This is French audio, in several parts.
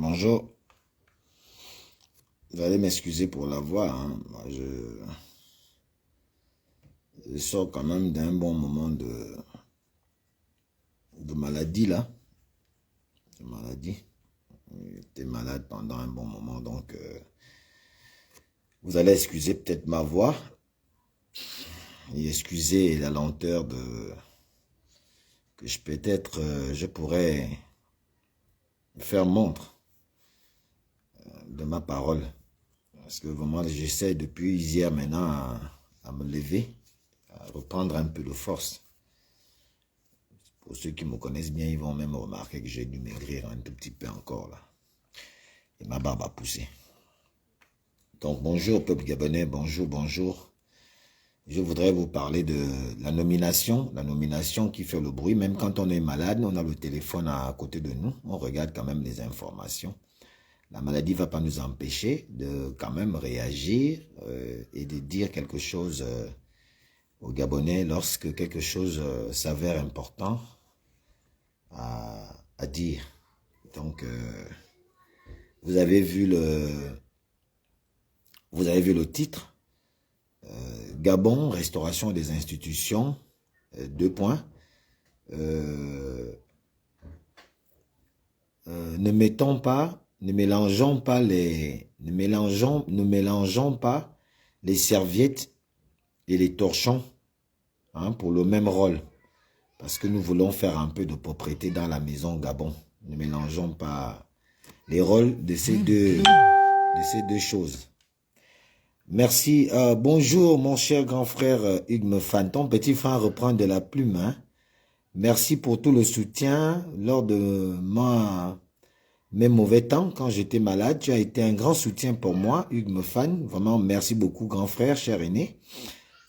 Bonjour, vous allez m'excuser pour la voix, hein. Moi, je sors quand même d'un bon moment de maladie là. De maladie. J'étais malade pendant un bon moment, donc vous allez excuser peut-être ma voix et excuser la lenteur que peut-être je pourrais faire montre de ma parole. Parce que vraiment, j'essaie depuis hier maintenant à me lever, à reprendre un peu de force. Pour ceux qui me connaissent bien, ils vont même remarquer que j'ai dû maigrir un tout petit peu encore là. Et ma barbe a poussé. Donc bonjour peuple gabonais, bonjour, bonjour. Je voudrais vous parler de la nomination qui fait le bruit. Même quand on est malade, on a le téléphone à côté de nous, on regarde quand même les informations. La maladie ne va pas nous empêcher de quand même réagir et de dire quelque chose aux Gabonais lorsque quelque chose s'avère important à dire. Donc, vous avez vu le titre. Gabon, restauration des institutions, 2 points. Ne mélangeons pas les serviettes et les torchons pour le même rôle. Parce que nous voulons faire un peu de propreté dans la maison Gabon. Ne mélangeons pas les rôles de ces deux choses. Merci. Bonjour mon cher grand frère Hugues Mefan. Ton petit frère reprend de la plume. Hein? Merci pour tout le soutien lors de mes mauvais temps quand j'étais malade. Tu as été un grand soutien pour moi, Hugues Mefan. Vraiment, merci beaucoup grand frère, cher aîné.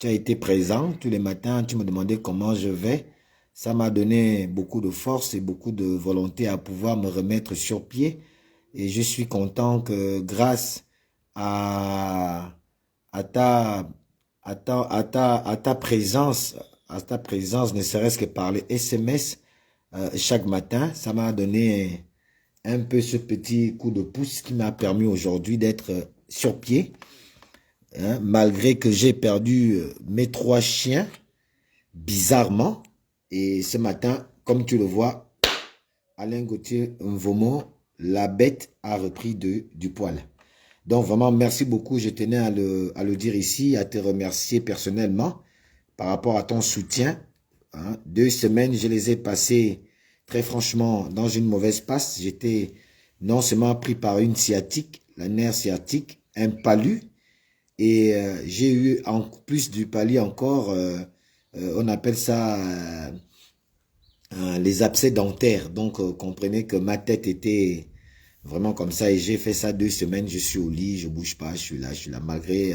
Tu as été présent tous les matins. Tu me demandais comment je vais. Ça m'a donné beaucoup de force et beaucoup de volonté à pouvoir me remettre sur pied. Et je suis content que grâce à ta présence, ne serait-ce que par les SMS chaque matin, ça m'a donné un peu ce petit coup de pouce qui m'a permis aujourd'hui d'être sur pied, hein, malgré que j'ai perdu mes 3 chiens, bizarrement. Et ce matin, comme tu le vois, Alain Gauthier Mvomo, la bête a repris du poil. Donc vraiment, merci beaucoup. Je tenais à le dire ici, à te remercier personnellement par rapport à ton soutien. Hein. 2 semaines, je les ai passées très franchement dans une mauvaise passe. J'étais non seulement pris par une sciatique, la nerf sciatique, un palu, et j'ai eu en plus du palu encore, on appelle ça les abcès dentaires. Donc comprenez que ma tête était vraiment comme ça, et j'ai fait ça 2 semaines, je suis au lit, je bouge pas, je suis là, malgré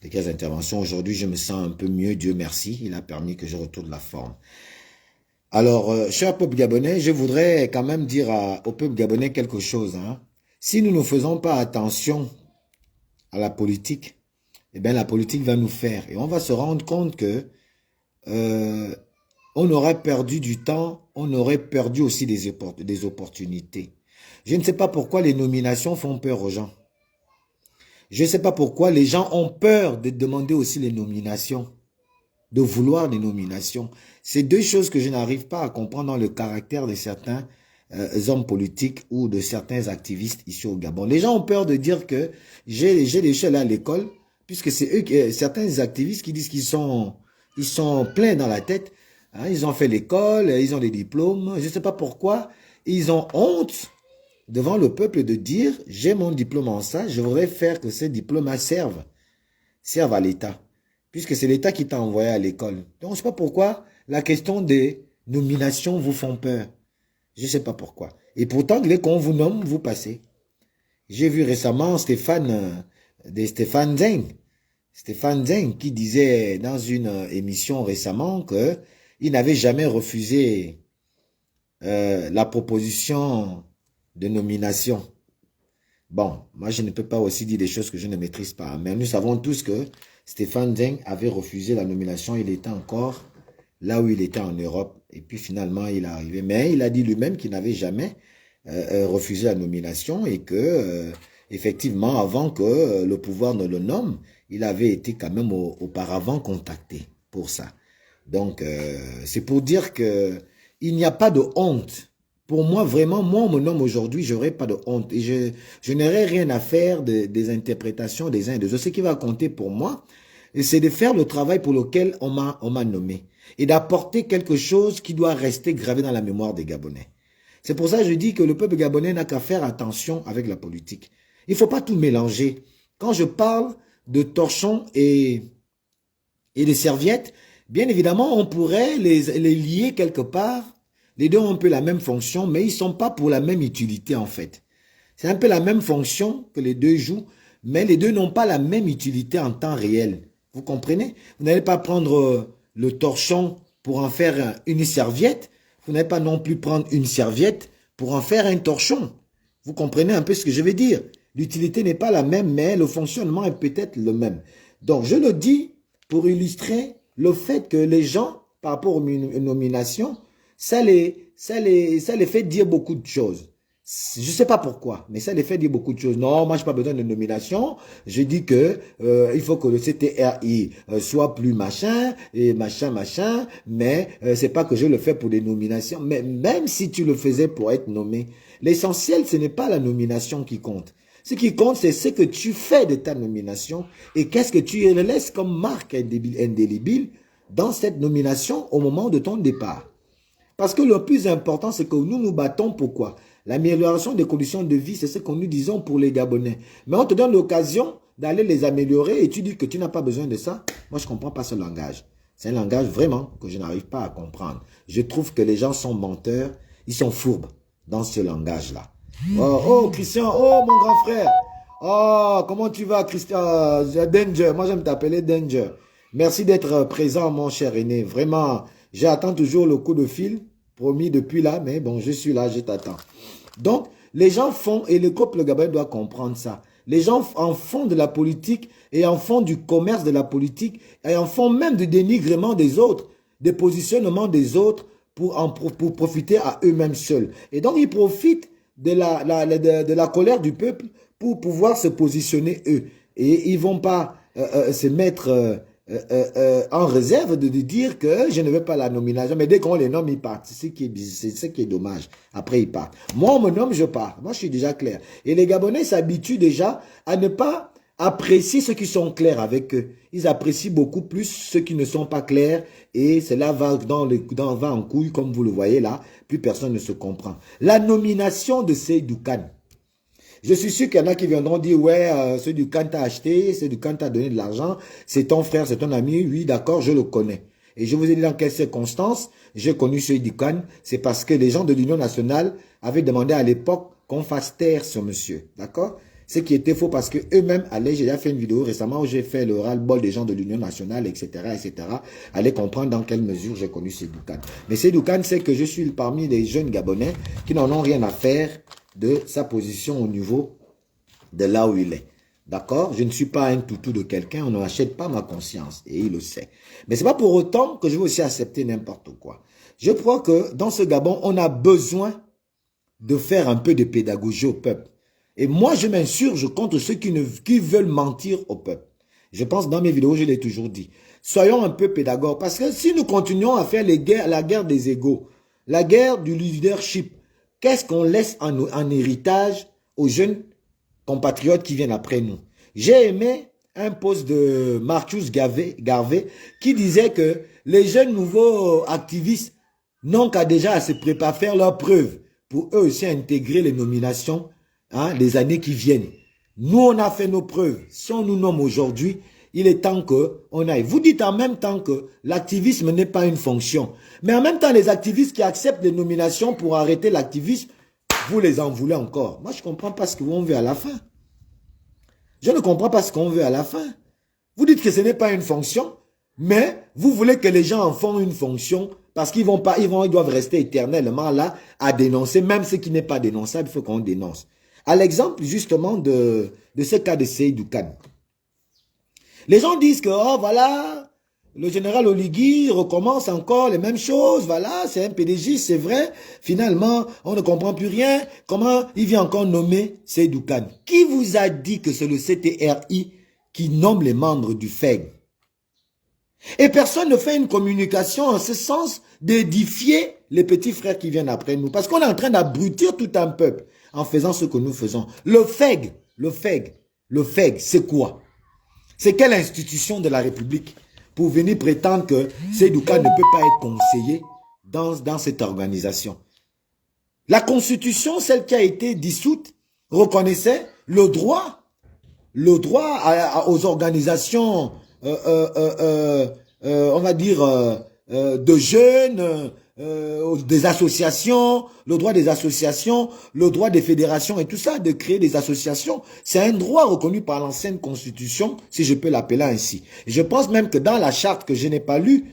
les 15 interventions. Aujourd'hui, je me sens un peu mieux, Dieu merci, il a permis que je retourne la forme. Alors, cher peuple gabonais, je voudrais quand même dire au peuple gabonais quelque chose. Hein. Si nous ne faisons pas attention à la politique, eh bien la politique va nous faire. Et on va se rendre compte que on aurait perdu du temps, on aurait perdu aussi des opportunités. Je ne sais pas pourquoi les nominations font peur aux gens. Je ne sais pas pourquoi les gens ont peur de demander aussi les nominations, de vouloir des nominations. C'est 2 choses que je n'arrive pas à comprendre dans le caractère de certains hommes politiques ou de certains activistes ici au Gabon. Les gens ont peur de dire que j'ai des chefs à l'école, puisque c'est eux, certains activistes qui disent qu'ils sont pleins dans la tête. Hein, ils ont fait l'école, ils ont des diplômes. Je ne sais pas pourquoi. Ils ont honte devant le peuple de dire, j'ai mon diplôme en ça, je voudrais faire que ce diplôme serve à l'État. Puisque c'est l'État qui t'a envoyé à l'école. Donc, je ne sais pas pourquoi la question des nominations vous font peur. Je ne sais pas pourquoi. Et pourtant, dès qu'on vous nomme, vous passez. J'ai vu récemment Stéphane Zeng. Stéphane Zeng qui disait dans une émission récemment qu'il n'avait jamais refusé la proposition de nomination. Bon, moi je ne peux pas aussi dire des choses que je ne maîtrise pas. Mais nous savons tous que Stéphane Zeng avait refusé la nomination. Il était encore là où il était en Europe. Et puis finalement, il est arrivé. Mais il a dit lui-même qu'il n'avait jamais refusé la nomination et que, effectivement, avant que le pouvoir ne le nomme, il avait été quand même auparavant contacté pour ça. Donc, c'est pour dire que il n'y a pas de honte. Pour moi, vraiment, moi, on me nomme aujourd'hui, j'aurais pas de honte. Et je n'aurais rien à faire des interprétations des uns et des autres. Ce qui va compter pour moi, c'est de faire le travail pour lequel on m'a nommé. Et d'apporter quelque chose qui doit rester gravé dans la mémoire des Gabonais. C'est pour ça que je dis que le peuple gabonais n'a qu'à faire attention avec la politique. Il ne faut pas tout mélanger. Quand je parle de torchons et de serviettes, bien évidemment, on pourrait les lier quelque part. Les deux ont un peu la même fonction, mais ils ne sont pas pour la même utilité en fait. C'est un peu la même fonction que les deux jouent, mais les deux n'ont pas la même utilité en temps réel. Vous comprenez? Vous n'allez pas prendre le torchon pour en faire une serviette. Vous n'allez pas non plus prendre une serviette pour en faire un torchon. Vous comprenez un peu ce que je veux dire? L'utilité n'est pas la même, mais le fonctionnement est peut-être le même. Donc, je le dis pour illustrer le fait que les gens, par rapport aux nominations, ça les fait dire beaucoup de choses. Je ne sais pas pourquoi, mais ça les fait dire beaucoup de choses. Non, moi, je n'ai pas besoin de nomination. Je dis que il faut que le CTRI soit plus machin, et machin, mais c'est pas que je le fais pour des nominations. Mais même si tu le faisais pour être nommé, l'essentiel, ce n'est pas la nomination qui compte. Ce qui compte, c'est ce que tu fais de ta nomination et qu'est-ce que tu laisses comme marque indélébile dans cette nomination au moment de ton départ. Parce que le plus important, c'est que nous nous battons pour quoi? L'amélioration des conditions de vie, c'est ce que nous disons pour les Gabonais. Mais on te donne l'occasion d'aller les améliorer et tu dis que tu n'as pas besoin de ça. Moi, je ne comprends pas ce langage. C'est un langage vraiment que je n'arrive pas à comprendre. Je trouve que les gens sont menteurs, ils sont fourbes dans ce langage-là. Oh, Christian, oh, mon grand frère. Oh, comment tu vas, Christian? Danger, moi j'aime t'appeler Danger. Merci d'être présent, mon cher aîné. Vraiment, j'attends toujours le coup de fil, promis depuis là, mais bon, je suis là, je t'attends. Donc, les gens font, et le peuple gabonais doit comprendre ça. Les gens en font de la politique et en font du commerce de la politique et en font même du dénigrement des autres, des positionnements des autres pour profiter à eux-mêmes seuls. Et donc, ils profitent de la colère du peuple pour pouvoir se positionner eux. Et ils ne vont pas se mettre en réserve de dire que je ne veux pas la nomination. Mais dès qu'on les nomme, ils partent. C'est ce qui est dommage. Après, ils partent. Moi, on me nomme, je pars. Moi, je suis déjà clair. Et les Gabonais s'habituent déjà à ne pas apprécier ceux qui sont clairs avec eux. Ils apprécient beaucoup plus ceux qui ne sont pas clairs et cela va va en couille comme vous le voyez là. Plus personne ne se comprend. La nomination de Seydou Kane. Je suis sûr qu'il y en a qui viendront dire, ouais, Seydou Kane t'a acheté, Seydou Kane t'a donné de l'argent, c'est ton frère, c'est ton ami, oui, d'accord, je le connais. Et je vous ai dit dans quelles circonstances j'ai connu Seydou Kane, c'est parce que les gens de l'Union nationale avaient demandé à l'époque qu'on fasse taire ce monsieur, d'accord? Ce qui était faux parce que eux-mêmes allaient, j'ai déjà fait une vidéo récemment où j'ai fait le ras-le-bol des gens de l'Union nationale, etc., etc., allaient comprendre dans quelle mesure j'ai connu Seydou Kane. Mais Seydou Kane sait que je suis parmi les jeunes Gabonais qui n'en ont rien à faire de sa position au niveau de là où il est. D'accord? Je ne suis pas un toutou de quelqu'un, on n'achète pas ma conscience, et il le sait. Mais ce n'est pas pour autant que je veux aussi accepter n'importe quoi. Je crois que dans ce Gabon, on a besoin de faire un peu de pédagogie au peuple. Et moi, je m'insurge contre ceux qui veulent mentir au peuple. Je pense dans mes vidéos, je l'ai toujours dit. Soyons un peu pédagogues, parce que si nous continuons à faire la guerre des égos, la guerre du leadership, qu'est-ce qu'on laisse en héritage aux jeunes compatriotes qui viennent après nous? J'ai aimé un post de Marcus Garvey qui disait que les jeunes nouveaux activistes n'ont qu'à déjà se préparer à faire leurs preuves pour eux aussi intégrer les nominations les années qui viennent. Nous, on a fait nos preuves. Si on nous nomme aujourd'hui, il est temps qu'on aille. Vous dites en même temps que l'activisme n'est pas une fonction. Mais en même temps, les activistes qui acceptent les nominations pour arrêter l'activisme, vous les en voulez encore. Moi, je ne comprends pas ce qu'on veut à la fin. Je ne comprends pas ce qu'on veut à la fin. Vous dites que ce n'est pas une fonction, mais vous voulez que les gens en font une fonction parce qu'ils doivent rester éternellement là à dénoncer, même ce qui n'est pas dénonçable, il faut qu'on dénonce. À l'exemple justement de ce cas de Seydou Kane. Les gens disent que, oh voilà, le général Oligui recommence encore les mêmes choses. Voilà, c'est un PDG, c'est vrai. Finalement, on ne comprend plus rien. Comment il vient encore nommer Seydou Kane? Qui vous a dit que c'est le CTRI qui nomme les membres du FEG? Et personne ne fait une communication en ce sens d'édifier les petits frères qui viennent après nous. Parce qu'on est en train d'abrutir tout un peuple en faisant ce que nous faisons. Le FEG, c'est quoi? C'est quelle institution de la République pour venir prétendre que Seydou Kane ne peut pas être conseiller dans cette organisation? La Constitution, celle qui a été dissoute, reconnaissait le droit aux organisations, on va dire, de jeunes, des associations, le droit des associations, le droit des fédérations et tout ça, de créer des associations. C'est un droit reconnu par l'ancienne Constitution, si je peux l'appeler ainsi. Et je pense même que dans la charte que je n'ai pas lue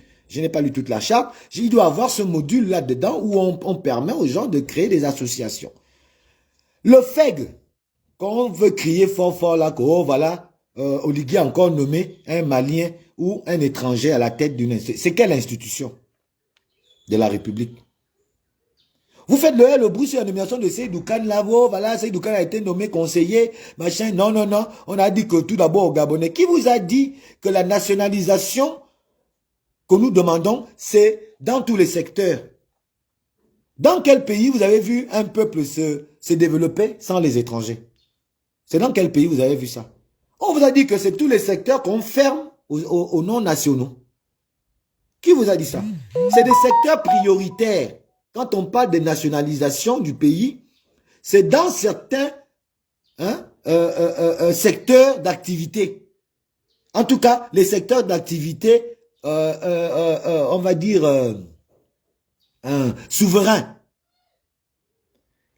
toute la charte, il doit avoir ce module là-dedans où on permet aux gens de créer des associations. Le FEG, quand on veut crier fort là, que oh, voilà, Oligui a encore nommé un Malien ou un étranger à la tête d'une institution. C'est quelle institution de la République? Vous faites le bruit sur la nomination de Seydou Kane là, oh, voilà, Seydou Kane a été nommé conseiller, machin, non, on a dit que tout d'abord aux Gabonais. Qui vous a dit que la nationalisation que nous demandons, c'est dans tous les secteurs? Dans quel pays vous avez vu un peuple se développer sans les étrangers? C'est dans quel pays vous avez vu ça? On vous a dit que c'est tous les secteurs qu'on ferme aux non-nationaux. Qui vous a dit ça? C'est des secteurs prioritaires. Quand on parle de nationalisation du pays, c'est dans certains secteurs d'activité. En tout cas, les secteurs d'activité, on va dire, souverains.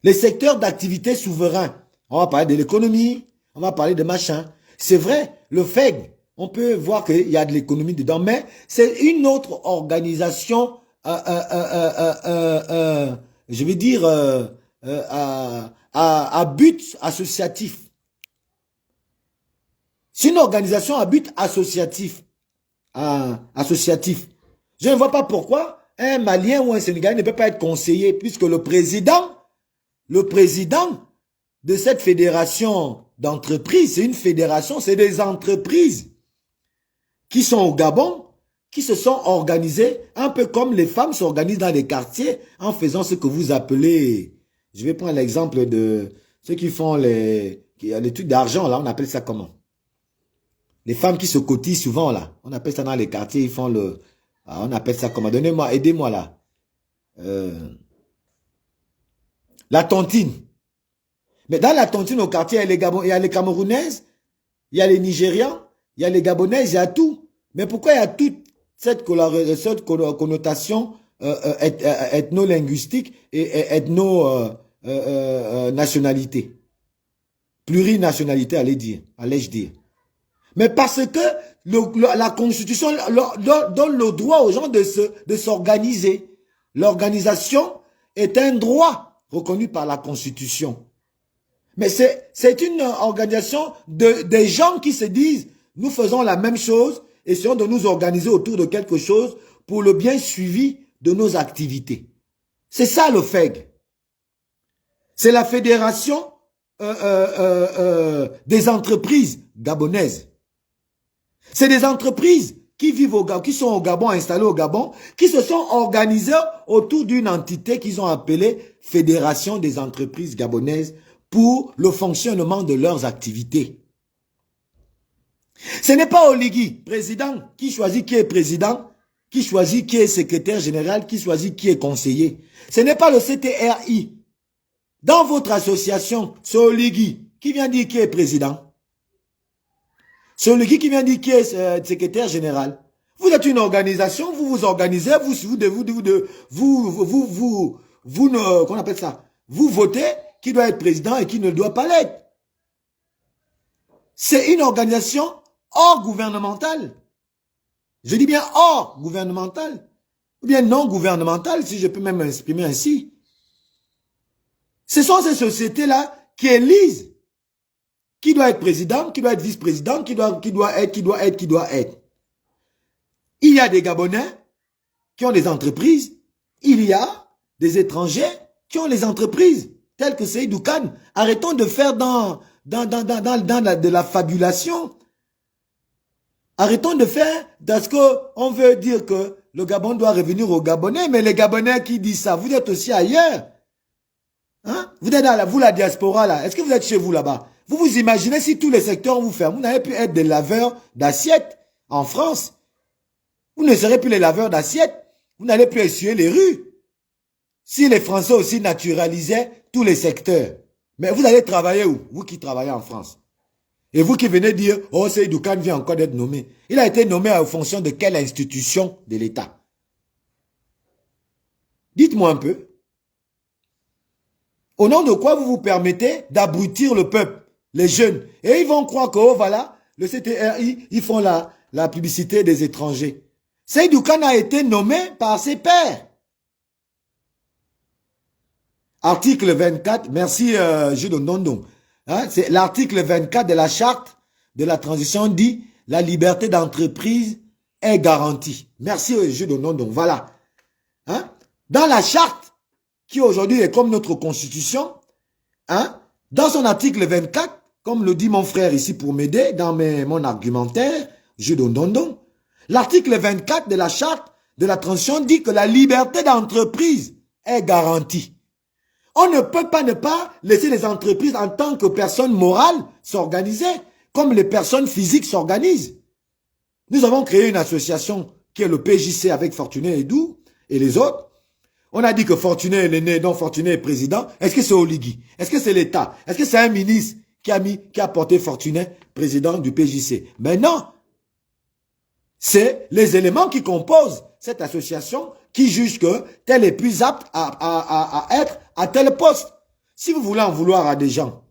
Les secteurs d'activité souverains. On va parler de l'économie, on va parler de machin. C'est vrai, le FEG, on peut voir qu'il y a de l'économie dedans, mais c'est une autre organisation, je vais dire, à but associatif. C'est une organisation à but associatif. Je ne vois pas pourquoi un Malien ou un Sénégalais ne peut pas être conseiller, puisque le président de cette fédération d'entreprises, c'est une fédération, c'est des entreprises qui sont au Gabon, qui se sont organisées, un peu comme les femmes s'organisent dans les quartiers en faisant ce que vous appelez, je vais prendre l'exemple de ceux qui font les trucs d'argent, là, on appelle ça comment? Les femmes qui se cotisent souvent, là, on appelle ça dans les quartiers, ils font on appelle ça comment? Donnez-moi, aidez-moi là. La tontine. Mais dans la tontine au quartier, il y a les Camerounaises, il y a les Nigérians, il y a les Gabonaises, il y a tout. Mais pourquoi il y a toute cette connotation ethno-linguistique et ethno-nationalité? Plurinationalité, allais-je dire. Mais parce que la Constitution donne le droit aux gens de s'organiser. L'organisation est un droit reconnu par la Constitution. Mais c'est une organisation des gens qui se disent, nous faisons la même chose, essayons de nous organiser autour de quelque chose pour le bien suivi de nos activités. C'est ça le FEG. C'est la fédération des entreprises gabonaises. C'est des entreprises qui vivent qui sont au Gabon, installées au Gabon, qui se sont organisées autour d'une entité qu'ils ont appelée Fédération des entreprises gabonaises pour le fonctionnement de leurs activités. Ce n'est pas Oligui, président, qui choisit qui est président, qui choisit qui est secrétaire général, qui choisit qui est conseiller. Ce n'est pas le CTRI. Dans votre association, c'est Oligui qui vient dire qui est président. C'est Oligui qui vient dire qui est secrétaire général. Vous êtes une organisation, vous vous organisez, qu'on appelle ça, vous votez qui doit être président et qui ne doit pas l'être. C'est une organisation hors gouvernementale. Je dis bien hors gouvernementale, ou bien non gouvernementale, si je peux même m'exprimer ainsi. Ce sont ces sociétés-là qui élisent qui doit être président, qui doit être vice-président, qui doit être. Il y a des Gabonais qui ont des entreprises. Il y a des étrangers qui ont les entreprises, telles que Seydou Kane. Arrêtons de faire de la fabulation. Arrêtons de faire parce qu'on veut dire que le Gabon doit revenir aux Gabonais, mais les Gabonais qui disent ça, vous êtes aussi ailleurs. Hein? Vous êtes vous la diaspora là, est-ce que vous êtes chez vous là-bas? Vous vous imaginez si tous les secteurs vous ferment, vous n'avez plus être des laveurs d'assiettes en France. Vous ne serez plus les laveurs d'assiettes, vous n'allez plus essuyer les rues. Si les Français aussi naturalisaient tous les secteurs, mais vous allez travailler où? Vous qui travaillez en France. Et vous qui venez dire, oh, Seydou Kane vient encore d'être nommé. Il a été nommé en fonction de quelle institution de l'État? Dites-moi un peu. Au nom de quoi vous vous permettez d'abrutir le peuple, les jeunes? Et ils vont croire que, oh voilà, le CTRI, ils font la publicité des étrangers. Seydou Kane a été nommé par ses pairs. Article 24, merci Judo Ndondon. Hein, c'est l'article 24 de la charte de la transition dit la liberté d'entreprise est garantie. Merci Judo Ndondon. Voilà. Hein, dans la charte qui aujourd'hui est comme notre constitution, hein, dans son article 24, comme le dit mon frère ici pour m'aider dans mon argumentaire, Judo Ndondon, l'article 24 de la charte de la transition dit que la liberté d'entreprise est garantie. On ne peut pas ne pas laisser les entreprises en tant que personnes morales s'organiser, comme les personnes physiques s'organisent. Nous avons créé une association qui est le PJC avec Fortuné Edou et les autres. On a dit que Fortuné est l'aîné, donc Fortuné est président. Est-ce que c'est Oligui? Est-ce que c'est l'État? Est-ce que c'est un ministre qui a porté Fortuné président du PJC? Mais non. C'est les éléments qui composent cette association qui jugent que tel est plus apte à être à tel poste. Si vous voulez en vouloir à des gens,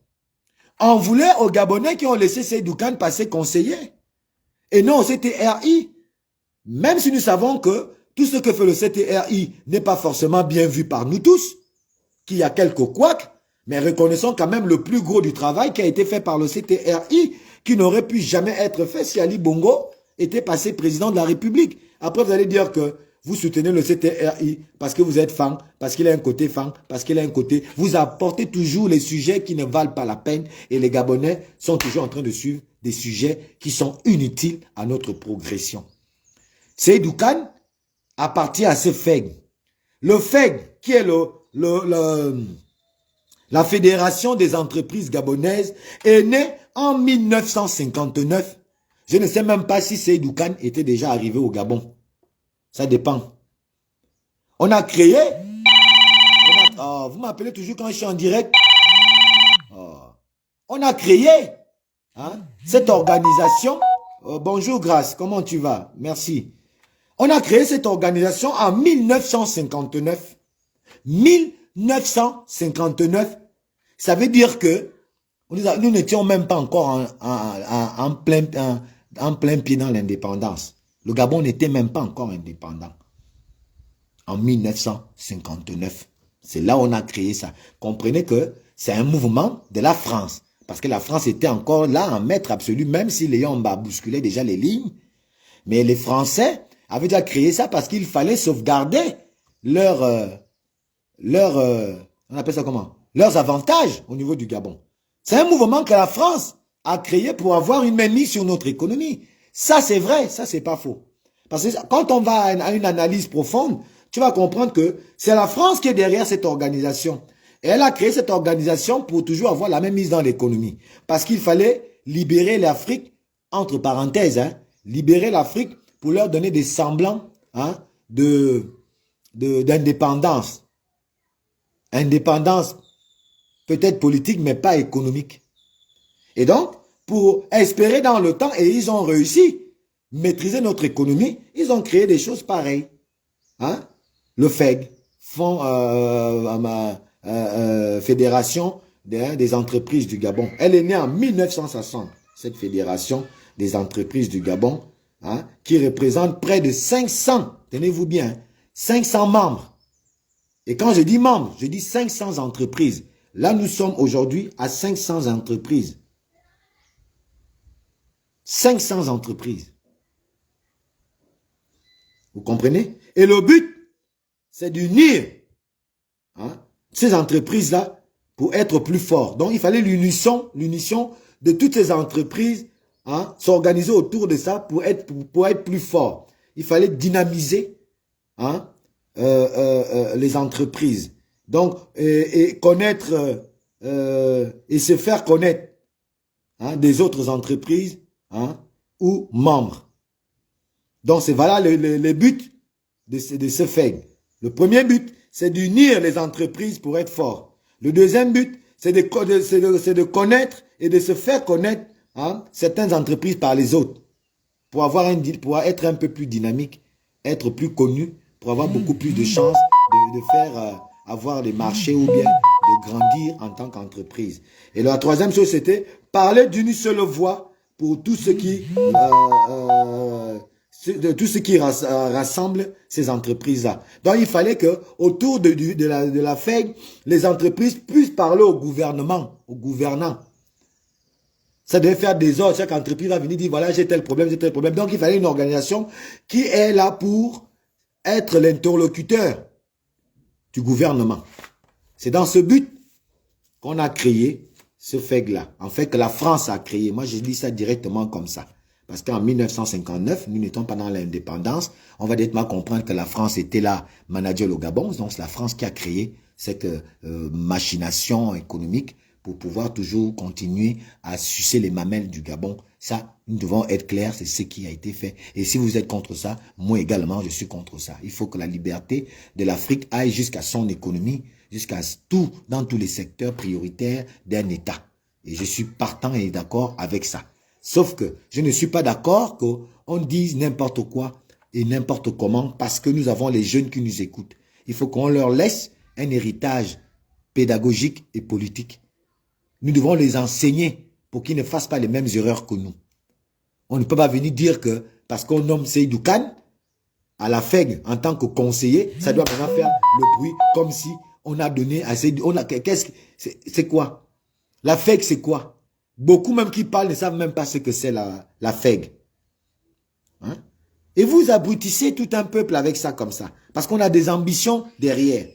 en voulez aux Gabonais qui ont laissé Seydou Kane passer conseiller. Et non au CTRI. Même si nous savons que tout ce que fait le CTRI n'est pas forcément bien vu par nous tous, qu'il y a quelques couacs, mais reconnaissons quand même le plus gros du travail qui a été fait par le CTRI, qui n'aurait pu jamais être fait si Ali Bongo était passé président de la République. Après, vous allez dire que vous soutenez le CTRI parce que vous êtes fan, parce qu'il a un côté fan, parce qu'il a un côté... Vous apportez toujours les sujets qui ne valent pas la peine et les Gabonais sont toujours en train de suivre des sujets qui sont inutiles à notre progression. Seydou Kane appartient à ce FEG. Le FEG, qui est la Fédération des entreprises gabonaises, est né en 1959. Je ne sais même pas si Seydou Kane était déjà arrivé au Gabon. Ça dépend. On a créé... vous m'appelez toujours quand je suis en direct. On a créé cette organisation. Bonjour Grâce, comment tu vas? Merci. On a créé cette organisation en 1959. 1959. Ça veut dire que nous n'étions même pas encore en plein pied dans l'indépendance. Le Gabon n'était même pas encore indépendant. En 1959. C'est là où on a créé ça. Comprenez que c'est un mouvement de la France. Parce que la France était encore là en maître absolu, même si les Yamba bousculaient déjà les lignes. Mais les Français avaient déjà créé ça parce qu'il fallait sauvegarder on appelle ça comment? Leurs avantages au niveau du Gabon. C'est un mouvement que la France a créé pour avoir une mainmise sur notre économie. Ça, c'est vrai, ça, c'est pas faux. Parce que quand on va à une analyse profonde, tu vas comprendre que c'est la France qui est derrière cette organisation. Et elle a créé cette organisation pour toujours avoir la même mise dans l'économie. Parce qu'il fallait libérer l'Afrique, entre parenthèses, libérer l'Afrique pour leur donner des semblants d'indépendance. Indépendance peut-être politique, mais pas économique. Et donc, pour espérer dans le temps, et ils ont réussi, maîtriser notre économie, ils ont créé des choses pareilles. Le FEG, Fédération des entreprises du Gabon. Elle est née en 1960, cette Fédération des entreprises du Gabon, qui représente près de 500, tenez-vous bien, 500 membres. Et quand je dis membres, je dis 500 entreprises. Là, nous sommes aujourd'hui à 500 entreprises. 500 entreprises. Vous comprenez? Et le but, c'est d'unir ces entreprises-là pour être plus forts. Donc, il fallait l'unition de toutes ces entreprises s'organiser autour de ça pour être plus forts. Il fallait dynamiser les entreprises. Donc, et connaître et se faire connaître des autres entreprises ou membres. Donc, c'est voilà le but de ce FEG. Le premier but, c'est d'unir les entreprises pour être forts. Le deuxième but, c'est de connaître et de se faire connaître certaines entreprises par les autres pour être un peu plus dynamique, être plus connu, pour avoir beaucoup plus de chances de faire avoir des marchés ou bien de grandir en tant qu'entreprise. Et la troisième chose, c'était parler d'une seule voix pour tout ce qui rassemble ces entreprises-là. Donc, il fallait que autour de la FEG, les entreprises puissent parler au gouvernement, aux gouvernants. Ça devait faire des ordres. Chaque entreprise va venir dire, voilà, j'ai tel problème, j'ai tel problème. Donc, il fallait une organisation qui est là pour être l'interlocuteur du gouvernement. C'est dans ce but qu'on a créé ce FEG-là. En fait, que la France a créé. Moi, je dis ça directement comme ça. Parce qu'en 1959, nous n'étions pas dans l'indépendance. On va directement comprendre que la France était là, manager le Gabon. Donc, c'est la France qui a créé cette machination économique pour pouvoir toujours continuer à sucer les mamelles du Gabon. Ça, nous devons être clairs, c'est ce qui a été fait. Et si vous êtes contre ça, moi également, je suis contre ça. Il faut que la liberté de l'Afrique aille jusqu'à son économie, jusqu'à tout, dans tous les secteurs prioritaires d'un État. Et je suis partant et d'accord avec ça. Sauf que je ne suis pas d'accord qu'on dise n'importe quoi et n'importe comment parce que nous avons les jeunes qui nous écoutent. Il faut qu'on leur laisse un héritage pédagogique et politique. Nous devons les enseigner pour qu'ils ne fassent pas les mêmes erreurs que nous. On ne peut pas venir dire que parce qu'on nomme Seydou Kane à la FEG en tant que conseiller, ça doit maintenant faire le bruit comme si on a donné à Seydou. C'est quoi? La FEG, c'est quoi? Beaucoup même qui parlent ne savent même pas ce que c'est la FEG. Et vous abrutissez tout un peuple avec ça comme ça. Parce qu'on a des ambitions derrière.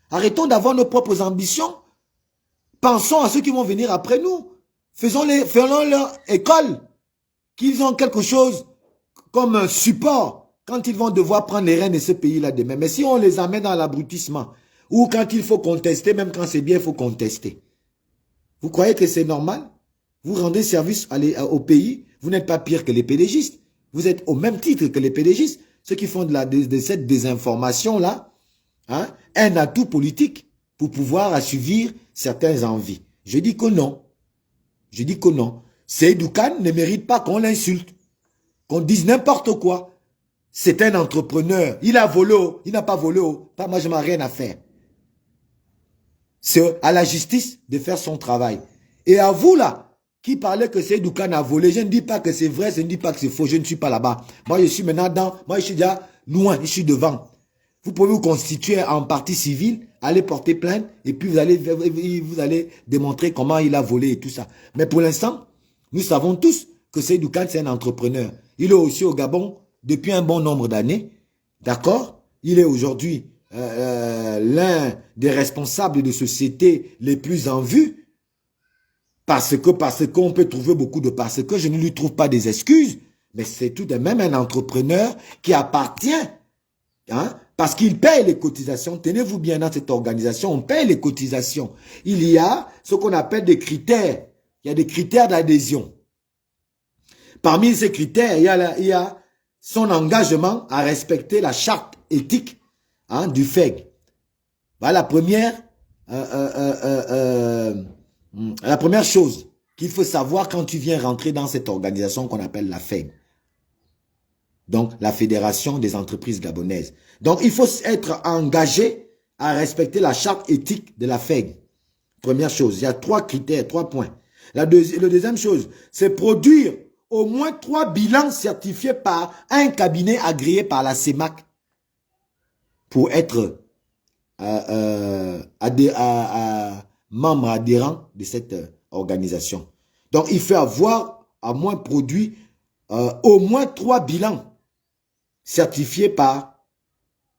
Arrêtons d'avoir nos propres ambitions. Pensons à ceux qui vont venir après nous. Faisons leur école. Qu'ils ont quelque chose comme un support quand ils vont devoir prendre les rênes de ce pays-là demain. Mais si on les amène dans l'abrutissement, ou quand il faut contester, même quand c'est bien, il faut contester. Vous croyez que c'est normal? Vous rendez service au pays, vous n'êtes pas pire que les pédégistes. Vous êtes au même titre que les pédégistes. Ceux qui font de cette désinformation-là, un atout politique pour pouvoir assouvir certaines envies. Je dis que non. Je dis que non. Seydou Kane ne mérite pas qu'on l'insulte. Qu'on dise n'importe quoi. C'est un entrepreneur. Il a volé. Il n'a pas volé. Pas moi, je n'ai rien à faire. C'est à la justice de faire son travail. Et à vous là, qui parlez que Seydou Kane a volé, je ne dis pas que c'est vrai, je ne dis pas que c'est faux, je ne suis pas là-bas. Moi, je suis maintenant moi, je suis déjà loin, je suis devant. Vous pouvez vous constituer en partie civile, aller porter plainte, et puis vous allez démontrer comment il a volé et tout ça. Mais pour l'instant, nous savons tous que Seydou Kane, c'est un entrepreneur. Il est aussi au Gabon depuis un bon nombre d'années. D'accord? Il est aujourd'hui l'un des responsables de sociétés les plus en vue. Parce qu'on peut trouver beaucoup de parce que je ne lui trouve pas des excuses. Mais c'est tout de même un entrepreneur qui appartient. Parce qu'il paye les cotisations. Tenez-vous bien dans cette organisation, on paye les cotisations. Il y a ce qu'on appelle des critères. Il y a des critères d'adhésion. Parmi ces critères, il y a son engagement à respecter la charte éthique du FEG. Voilà la première chose qu'il faut savoir quand tu viens rentrer dans cette organisation qu'on appelle la FEG. Donc, la Fédération des entreprises gabonaises. Donc, il faut être engagé à respecter la charte éthique de la FEG. Première chose, il y a 3 critères, 3 points. La deuxième chose, c'est produire au moins 3 bilans certifiés par un cabinet agréé par la CEMAC pour être membre adhérent de cette organisation. Donc, il faut avoir au moins 3 bilans certifiés par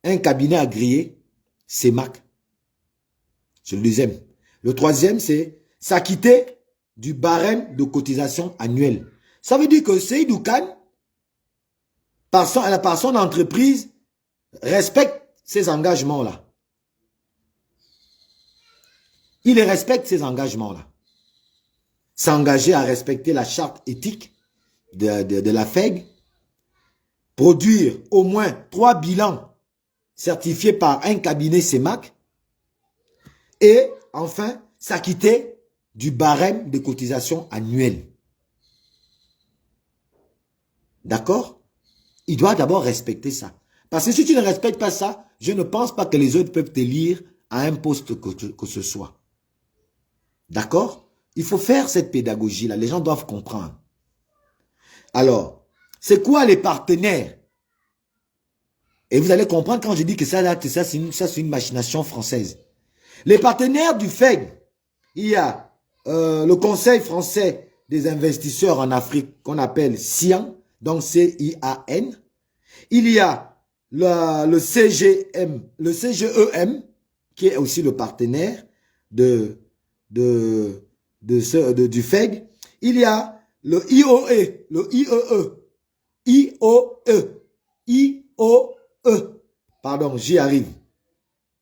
un cabinet agréé, CEMAC. C'est le deuxième. Le troisième, c'est s'acquitter du barème de cotisation annuelle. Ça veut dire que Seydou Kane, par son entreprise, respecte ces engagements-là. Il respecte ces engagements-là. S'engager à respecter la charte éthique de la FEG, produire au moins 3 bilans certifiés par un cabinet CEMAC et enfin s'acquitter du barème de cotisation annuelle. D'accord? Il doit d'abord respecter ça. Parce que si tu ne respectes pas ça, je ne pense pas que les autres peuvent te lire à un poste que ce soit. D'accord? Il faut faire cette pédagogie-là. Les gens doivent comprendre. Alors, c'est quoi les partenaires? Et vous allez comprendre quand je dis que ça c'est une machination française. Les partenaires du FEG, il y a le Conseil français des investisseurs en Afrique qu'on appelle CIAN, donc C-I-A-N. Il y a le CGEM, qui est aussi le partenaire du FEG. Il y a le IOE, pardon, j'y arrive,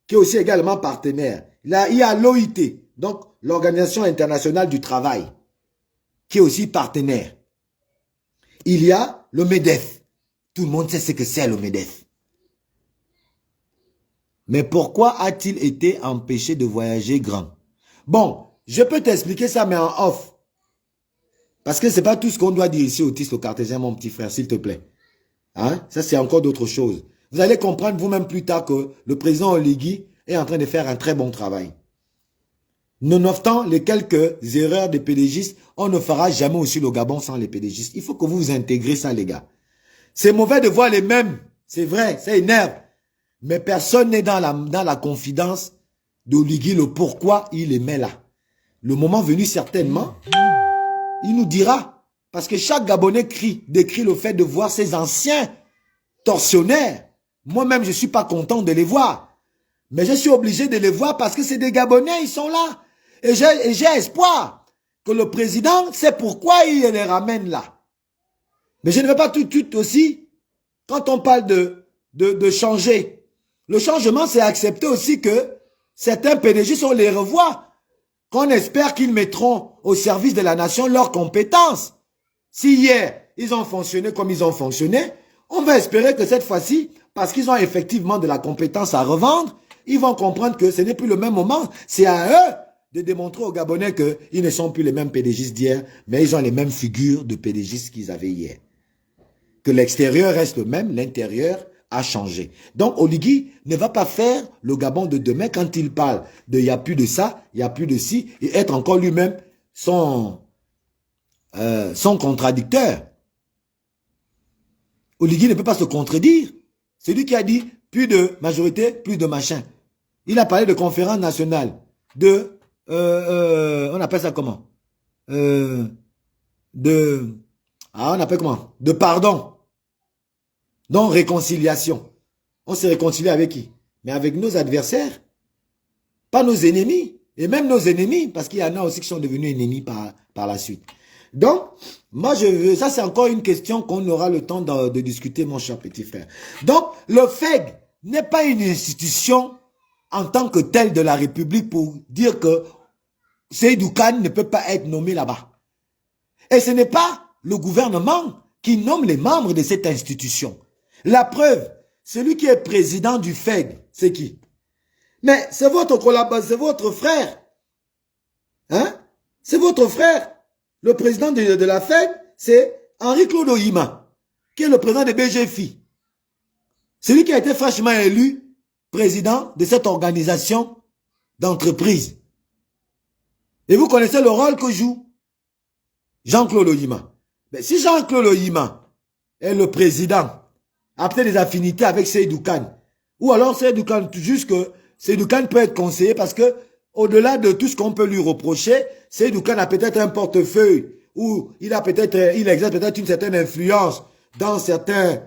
qui est aussi également partenaire. Là, il y a l'OIT, donc l'Organisation internationale du travail, qui est aussi partenaire. Il y a le MEDEF. Tout le monde sait ce que c'est le MEDEF. Mais pourquoi a-t-il été empêché de voyager grand? Bon, je peux t'expliquer ça, mais en off. Parce que ce n'est pas tout ce qu'on doit dire ici au TIS, au Cartésien, mon petit frère, s'il te plaît. Hein? Ça, c'est encore d'autres choses. Vous allez comprendre vous-même plus tard que le président Oligui est en train de faire un très bon travail. Nonobstant les quelques erreurs des pédégistes, on ne fera jamais aussi le Gabon sans les pédégistes. Il faut que vous vous intégrez ça, les gars. C'est mauvais de voir les mêmes. C'est vrai, ça énerve. Mais personne n'est dans la confidence d'Oligui, le pourquoi il les met là. Le moment venu, certainement, il nous dira. Parce que chaque Gabonais décrit le fait de voir ses anciens tortionnaires. Moi-même, je ne suis pas content de les voir. Mais je suis obligé de les voir parce que c'est des Gabonais, ils sont là. Et j'ai espoir que le président sait pourquoi il les ramène là. Mais je ne veux pas tout de suite aussi, quand on parle de changer. Le changement, c'est accepter aussi que certains PDG, on les revoit. Qu'on espère qu'ils mettront au service de la nation leurs compétences. Si hier, ils ont fonctionné comme ils ont fonctionné, on va espérer que cette fois-ci, parce qu'ils ont effectivement de la compétence à revendre, ils vont comprendre que ce n'est plus le même moment. C'est à eux de démontrer aux Gabonais qu'ils ne sont plus les mêmes PDGistes d'hier, mais ils ont les mêmes figures de PDGistes qu'ils avaient hier. Que l'extérieur reste le même, l'intérieur a changé. Donc Oligui ne va pas faire le Gabon de demain quand il parle de il n'y a plus de ça, il n'y a plus de ci, et être encore lui-même son contradicteur. Oligui ne peut pas se contredire. C'est lui qui a dit plus de majorité, plus de machin. Il a parlé de conférence nationale, on appelle ça comment? On appelle comment? De pardon. Donc réconciliation. On se réconcilie avec qui? Mais avec nos adversaires. Pas nos ennemis. Et même nos ennemis, parce qu'il y en a aussi qui sont devenus ennemis par la suite. Donc, moi ça c'est encore une question qu'on aura le temps de discuter, mon cher petit frère. Donc, le FEG n'est pas une institution en tant que telle de la République pour dire que Seydou Kane ne peut pas être nommé là-bas. Et ce n'est pas le gouvernement qui nomme les membres de cette institution. La preuve, celui qui est président du FEG, c'est qui? Mais c'est votre collaborateur, c'est votre frère. Hein? C'est votre frère. Le président de la FEG, c'est Henri-Claude Ohima, qui est le président de BGFI. Celui qui a été fraîchement élu président de cette organisation d'entreprise. Et vous connaissez le rôle que joue Jean-Claude Ohima. Mais si Jean-Claude Ohima est le président, a peut-être des affinités avec Seydou Kane, ou alors Seydou Kane, juste que Seydou Kane peut être conseillé parce que, au-delà de tout ce qu'on peut lui reprocher, Seydou Kane a peut-être un portefeuille où il exerce peut-être une certaine influence dans certains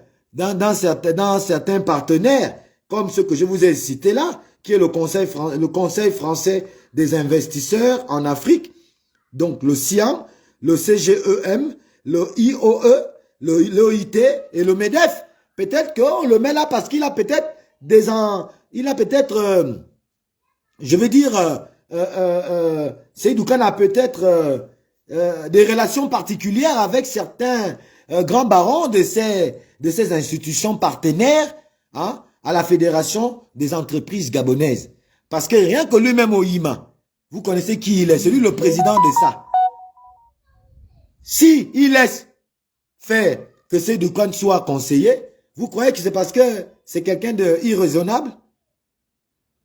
partenaires comme ce que je vous ai cité là, qui est le Conseil français des investisseurs en Afrique, donc le CIAM, le CGEM, le IOE, l'OIT et le MEDEF. Peut-être qu'on le met là parce qu'il a peut-être je veux dire, Seydou Kane a peut-être des relations particulières avec certains grands barons de ces institutions partenaires, hein, à la Fédération des entreprises gabonaises. Parce que rien que lui-même au IMA, vous connaissez qui il est, c'est lui le président de ça. Si il laisse faire que Seydou Kane soit conseiller, vous croyez que c'est parce que c'est quelqu'un d'irraisonnable?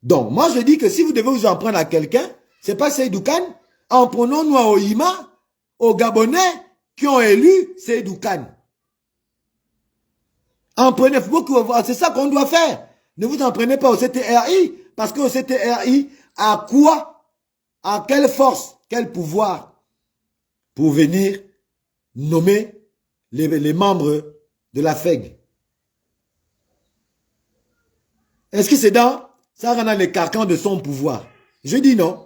Donc, moi je dis que si vous devez vous en prendre à quelqu'un, c'est pas Seydou Kane, en prenons-nous à Oïma, aux Gabonais qui ont élu Seydou Kane. En prenez, c'est ça qu'on doit faire. Ne vous en prenez pas au CTRI, parce qu'au CTRI, à quoi, à quelle force, quel pouvoir pour venir nommer les membres de la FEG? Est-ce que ça rentre dans les carcans de son pouvoir? Je dis non.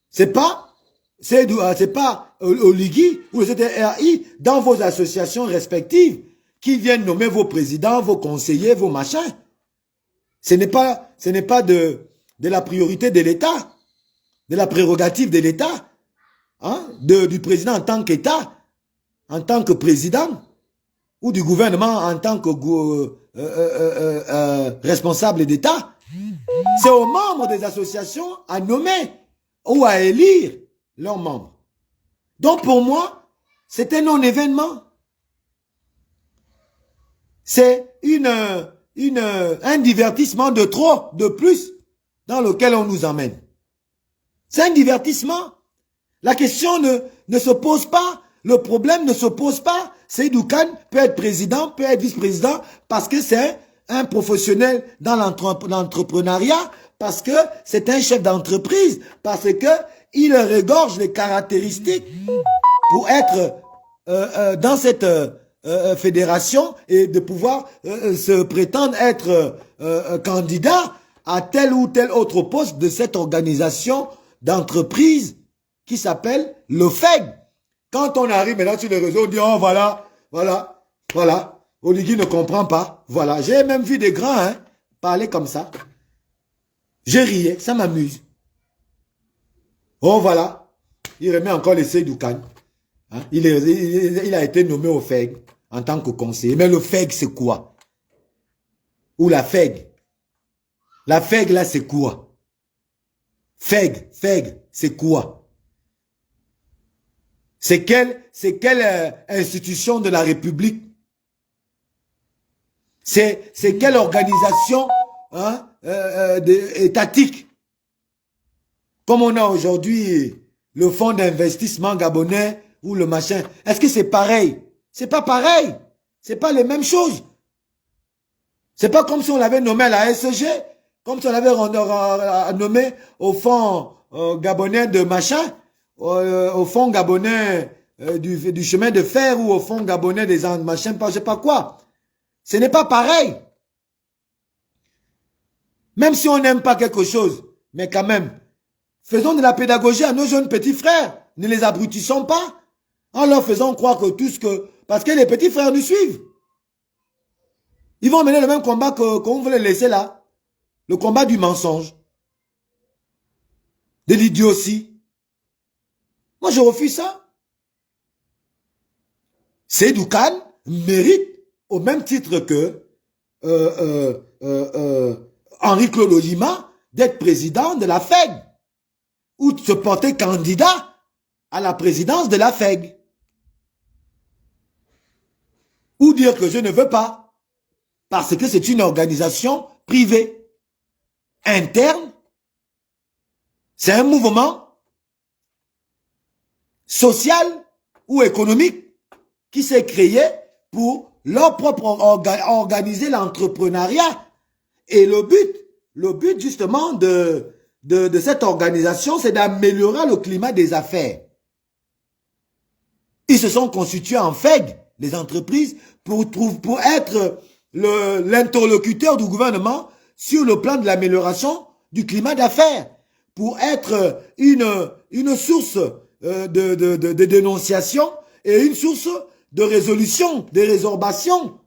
C'est pas Oligui ou le CTRI dans vos associations respectives qui viennent nommer vos présidents, vos conseillers, vos machins. Ce n'est pas de la priorité de l'État, de la prérogative de l'État, hein, du président en tant qu'État, en tant que président, ou du gouvernement en tant que responsable d'État. C'est aux membres des associations à nommer ou à élire leurs membres. Donc pour moi, c'est un non-événement. C'est un divertissement de trop, de plus, dans lequel on nous emmène. C'est un divertissement. La question ne se pose pas, le problème ne se pose pas. Seydou Kane peut être président, peut être vice-président, parce que c'est un professionnel dans l'entrepreneuriat, parce que c'est un chef d'entreprise, parce que il regorge les caractéristiques pour être dans cette fédération et de pouvoir se prétendre être candidat à tel ou tel autre poste de cette organisation d'entreprise qui s'appelle le FEG. Quand on arrive maintenant sur les réseaux, on dit, oh voilà, Oligui ne comprend pas. Voilà, j'ai même vu des grands parler comme ça. Je riais, ça m'amuse. Oh voilà, il remet encore les Seydou Kane. Hein? Il a été nommé au FEG en tant que conseiller. Mais le FEG, c'est quoi? Ou la FEG? La FEG, là, c'est quoi? FEG, c'est quoi? C'est quelle institution de la République? C'est quelle organisation étatique? Comme on a aujourd'hui le fonds d'investissement gabonais ou le machin. Est-ce que c'est pareil? C'est pas pareil. C'est pas les mêmes choses. C'est pas comme si on l'avait nommé à la SG, comme si on l'avait nommé au fonds gabonais de machin, au fonds gabonais du chemin de fer ou au fonds gabonais des machins, je sais pas quoi. Ce n'est pas pareil. Même si on n'aime pas quelque chose, mais quand même, faisons de la pédagogie à nos jeunes petits frères. Ne les abrutissons pas en leur faisant croire que tout ce que... Parce que les petits frères nous suivent. Ils vont mener le même combat qu'on veut les laisser là. Le combat du mensonge. De l'idiotie. Moi, je refuse ça. Seydou Kane mérite, au même titre que Henri-Claude Oligui, d'être président de la FEG. Ou de se porter candidat à la présidence de la FEG. Ou dire que je ne veux pas. Parce que c'est une organisation privée. Interne. C'est un mouvement social ou économique qui s'est créé pour leur propre organiser l'entrepreneuriat. Et le but justement de cette organisation, c'est d'améliorer le climat des affaires. Ils se sont constitués en FEG, les entreprises, pour être l'interlocuteur du gouvernement sur le plan de l'amélioration du climat d'affaires, pour être une source de dénonciation et une source de résolution, de résorbation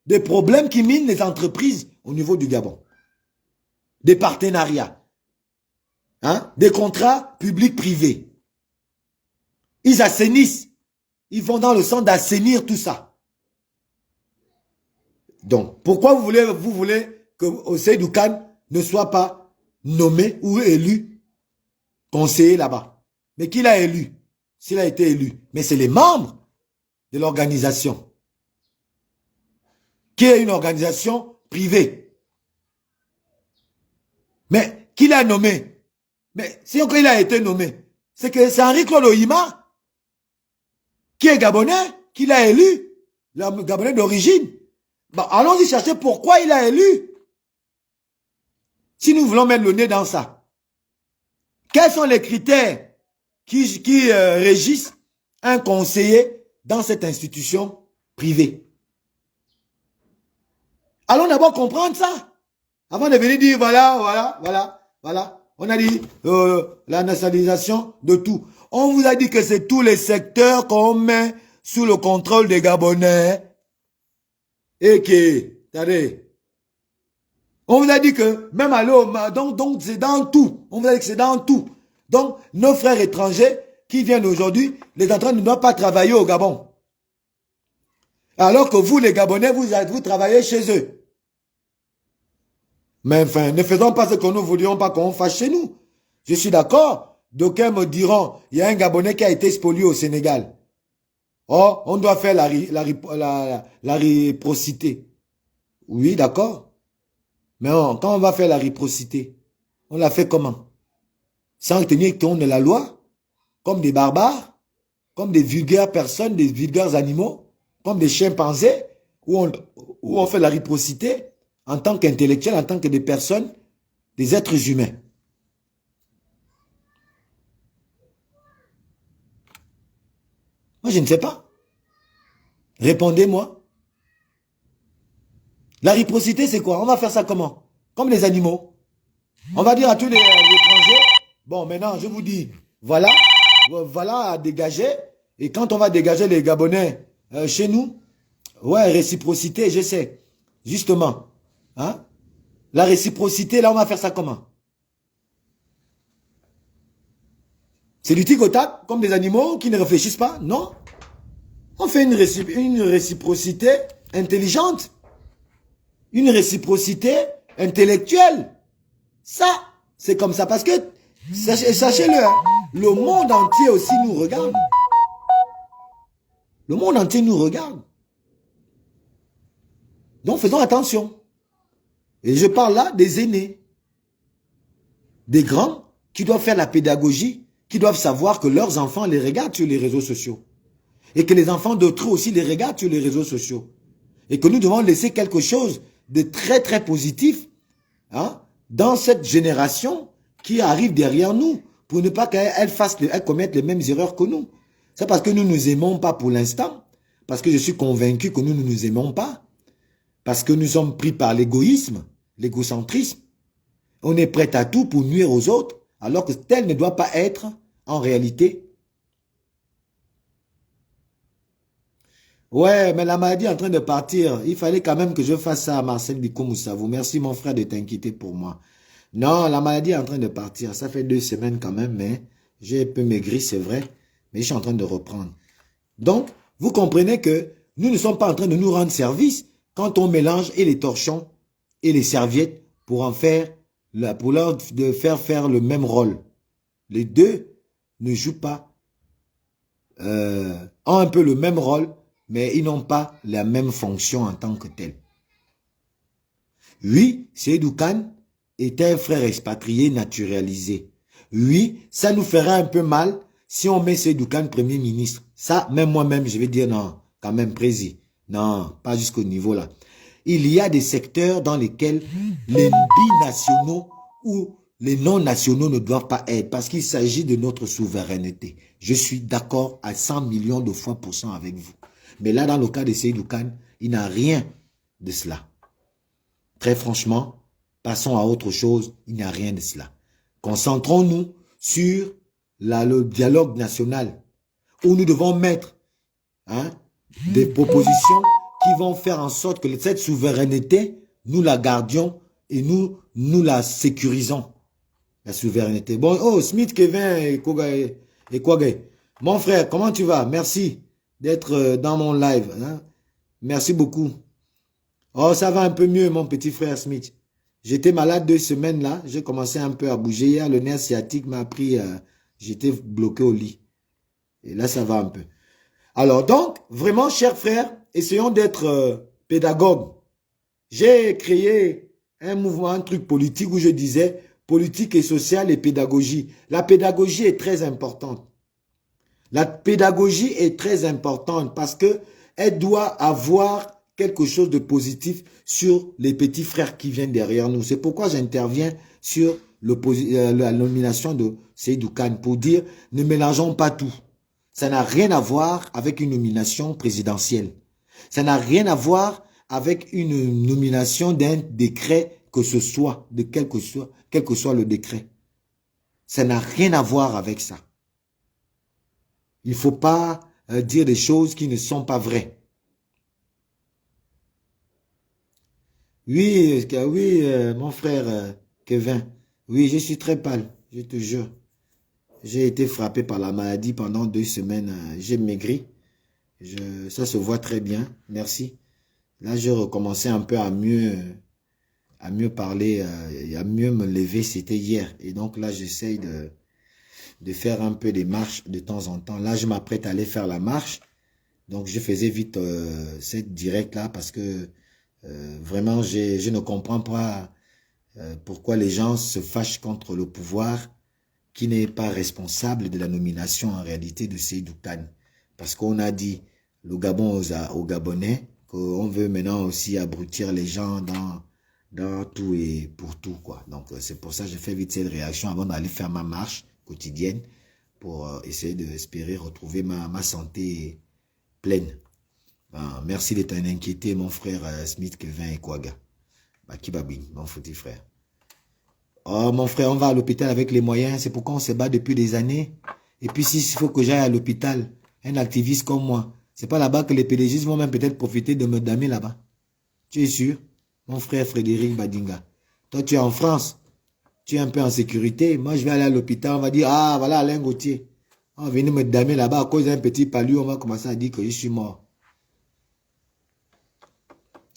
des problèmes qui minent les entreprises au niveau du Gabon. Des partenariats, hein, des contrats publics-privés. Ils assainissent, ils vont dans le sens d'assainir tout ça. Donc, pourquoi vous voulez que Seydou Kane ne soit pas nommé ou élu conseiller là-bas? Mais qui l'a élu? S'il a été élu. Mais c'est les membres de l'organisation, qui est une organisation privée. Mais qui l'a nommé? Mais si il a été nommé, c'est que c'est Henri-Claude Ohima, qui est gabonais, qui l'a élu, le gabonais d'origine. Bon, allons-y chercher pourquoi il a élu. Si nous voulons mettre le nez dans ça, quels sont les critères qui régissent un conseiller dans cette institution privée? Allons d'abord comprendre ça, avant de venir dire voilà. On a dit la nationalisation de tout. On vous a dit que c'est tous les secteurs qu'on met sous le contrôle des Gabonais. Et que, attendez, on vous a dit que même à l'eau, donc c'est dans tout. On vous a dit que c'est dans tout. Donc, nos frères étrangers qui viennent aujourd'hui, les entrants ne doivent pas travailler au Gabon. Alors que vous, les Gabonais, vous travaillez chez eux. Mais enfin, ne faisons pas ce que nous ne voulions pas qu'on fasse chez nous. Je suis d'accord. D'aucuns me diront, il y a un Gabonais qui a été spolié au Sénégal. Oh, on doit faire la réciprocité. Oui, d'accord. Mais quand on va faire la réciprocité, on la fait comment? Sans tenir compte de la loi? Comme des barbares? Comme des vulgaires personnes, des vulgaires animaux? Comme des chimpanzés? Où on fait la réciprocité en tant qu'intellectuels, en tant que des personnes, des êtres humains. Moi, je ne sais pas. Répondez-moi. La réciprocité, c'est quoi? On va faire ça comment? Comme les animaux. On va dire à tous les étrangers, bon, maintenant, je vous dis, voilà à dégager. Et quand on va dégager les Gabonais chez nous, ouais, réciprocité, je sais. Justement. Hein? La réciprocité, là, on va faire ça comment? C'est du tic au tac, comme des animaux qui ne réfléchissent pas? Non. On fait une réciprocité intelligente. Une réciprocité intellectuelle. Ça, c'est comme ça. Parce que, sachez-le, hein, le monde entier aussi nous regarde. Le monde entier nous regarde. Donc, faisons attention. Et je parle là des aînés. Des grands qui doivent faire la pédagogie, qui doivent savoir que leurs enfants les regardent sur les réseaux sociaux. Et que les enfants d'autrui aussi les regardent sur les réseaux sociaux. Et que nous devons laisser quelque chose de très très positif, hein, dans cette génération qui arrive derrière nous, pour ne pas qu'elle commette les mêmes erreurs que nous. C'est parce que nous ne nous aimons pas pour l'instant, parce que je suis convaincu que nous ne nous aimons pas, parce que nous sommes pris par l'égoïsme, l'égocentrisme. On est prêt à tout pour nuire aux autres, alors que tel ne doit pas être en réalité. Ouais, mais la maladie est en train de partir. Il fallait quand même que je fasse ça à Marcel Bikoumoussavou. Merci mon frère de t'inquiéter pour moi. Non, la maladie est en train de partir. Ça fait 2 semaines quand même, mais j'ai un peu maigri, c'est vrai. Mais je suis en train de reprendre. Donc, vous comprenez que nous ne sommes pas en train de nous rendre service quand on mélange et les torchons et les serviettes pour en faire, pour leur faire le même rôle. Les deux ne jouent pas, ont un peu le même rôle, mais ils n'ont pas la même fonction en tant que tel. Oui, Seydou Kane est un frère expatrié naturalisé. Oui, ça nous ferait un peu mal si on met Seydou Kane Premier ministre. Ça, même moi-même, je vais dire non, quand même président. Non, pas jusqu'au niveau là. Il y a des secteurs dans lesquels les binationaux ou les non-nationaux ne doivent pas être parce qu'il s'agit de notre souveraineté. Je suis d'accord à 100 millions de fois % avec vous. Mais là, dans le cas de Seydou Kane, il n'a rien de cela. Très franchement, Passons à autre chose. Il n'y a rien de cela. Concentrons-nous sur le dialogue national où nous devons mettre des propositions qui vont faire en sorte que cette souveraineté, nous la gardions et nous la sécurisons. La souveraineté. Bon, oh, Smith, Kevin et Kwagé. Mon frère, comment tu vas? Merci d'être dans mon live. Hein? Merci beaucoup. Oh, ça va un peu mieux, mon petit frère Smith. J'étais malade 2 semaines là. J'ai commencé un peu à bouger. Hier, le nerf sciatique m'a pris. J'étais bloqué au lit. Et là, ça va un peu. Alors, donc, vraiment, chers frères, essayons d'être pédagogues. J'ai créé un mouvement, un truc politique où je disais politique et sociale et pédagogie. La pédagogie est très importante. La pédagogie est très importante parce que elle doit avoir quelque chose de positif sur les petits frères qui viennent derrière nous. C'est pourquoi j'interviens sur la nomination de Seydou Kane pour dire ne mélangeons pas tout. Ça n'a rien à voir avec une nomination présidentielle. Ça n'a rien à voir avec une nomination d'un décret que ce soit, de quel que soit le décret. Ça n'a rien à voir avec ça. Il ne faut pas dire des choses qui ne sont pas vraies. Oui, mon frère Kevin. Oui, je suis très pâle, je te jure. J'ai été frappé par la maladie pendant 2 semaines. J'ai maigri. Ça se voit très bien. Merci. Là, j'ai recommencé un peu à mieux parler, à mieux me lever. C'était hier. Et donc là, j'essaye de faire un peu des marches de temps en temps. Là, je m'apprête à aller faire la marche. Donc, je faisais vite cette direct-là parce que vraiment, je ne comprends pas pourquoi les gens se fâchent contre le pouvoir qui n'est pas responsable de la nomination en réalité de Seydou Kane. Parce qu'on a dit, le Gabon aux Gabonais, qu'on veut maintenant aussi abrutir les gens dans tout et pour tout, quoi. Donc, c'est pour ça que j'ai fait vite cette réaction avant d'aller faire ma marche quotidienne pour essayer d'espérer retrouver ma santé pleine. Ben, merci d'être inquiété, mon frère Smith, Kevin et Kwaga. Bakibabi, mon petit frère. Oh, mon frère, on va à l'hôpital avec les moyens. C'est pourquoi on se bat depuis des années. Et puis, s'il faut que j'aille à l'hôpital, un activiste comme moi, c'est pas là-bas que les PDG vont même peut-être profiter de me damer là-bas. Tu es sûr? Mon frère Frédéric Badinga. Toi, tu es en France. Tu es un peu en sécurité. Moi, je vais aller à l'hôpital. On va dire, ah, voilà Alain Gauthier. On va venir me damer là-bas à cause d'un petit palu. On va commencer à dire que je suis mort.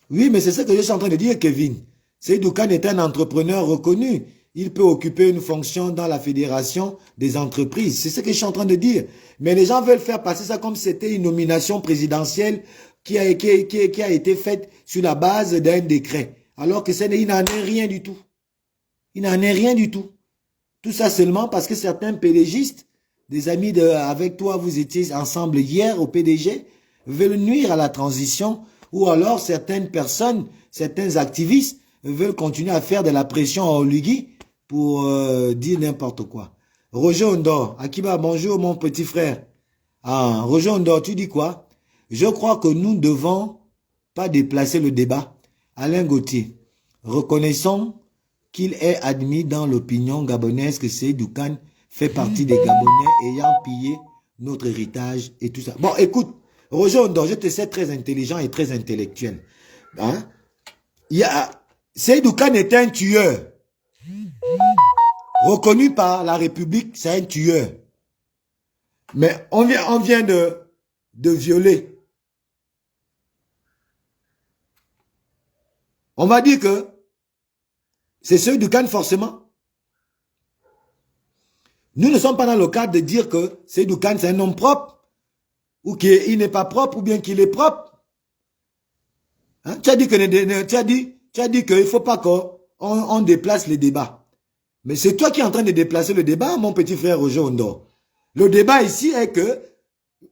Oui, mais c'est ça que je suis en train de dire, Kevin. Seydou Kane est un entrepreneur reconnu. Il peut occuper une fonction dans la fédération des entreprises. C'est ce que je suis en train de dire. Mais les gens veulent faire passer ça comme si c'était une nomination présidentielle qui a été faite sur la base d'un décret. Alors que il n'en est rien du tout. Il n'en est rien du tout. Tout ça seulement parce que certains PDGistes, des amis avec toi, vous étiez ensemble hier au PDG, veulent nuire à la transition, ou alors certaines personnes, certains activistes veulent continuer à faire de la pression à Olugui pour dire n'importe quoi. Roger Ondor, Akiba, bonjour mon petit frère. Ah, Roger Ondor, tu dis quoi? Je crois que nous ne devons pas déplacer le débat. Alain Gauthier, reconnaissons qu'il est admis dans l'opinion gabonaise que Seydou Kane fait partie des Gabonais ayant pillé notre héritage et tout ça. Bon, écoute, Roger Ondor, je te sais très intelligent et très intellectuel. Hein? Seydou Kane est un tueur. Reconnu par la République, c'est un tueur. Mais on vient de violer. On va dire que c'est Seydou Kane forcément. Nous ne sommes pas dans le cadre de dire que Seydou Kane c'est un homme propre, ou qu'il n'est pas propre, ou bien qu'il est propre. Hein? Tu as dit qu'il ne faut pas qu'on déplace les débats. Mais c'est toi qui es en train de déplacer le débat, mon petit frère Roger Ondor. Le débat ici est que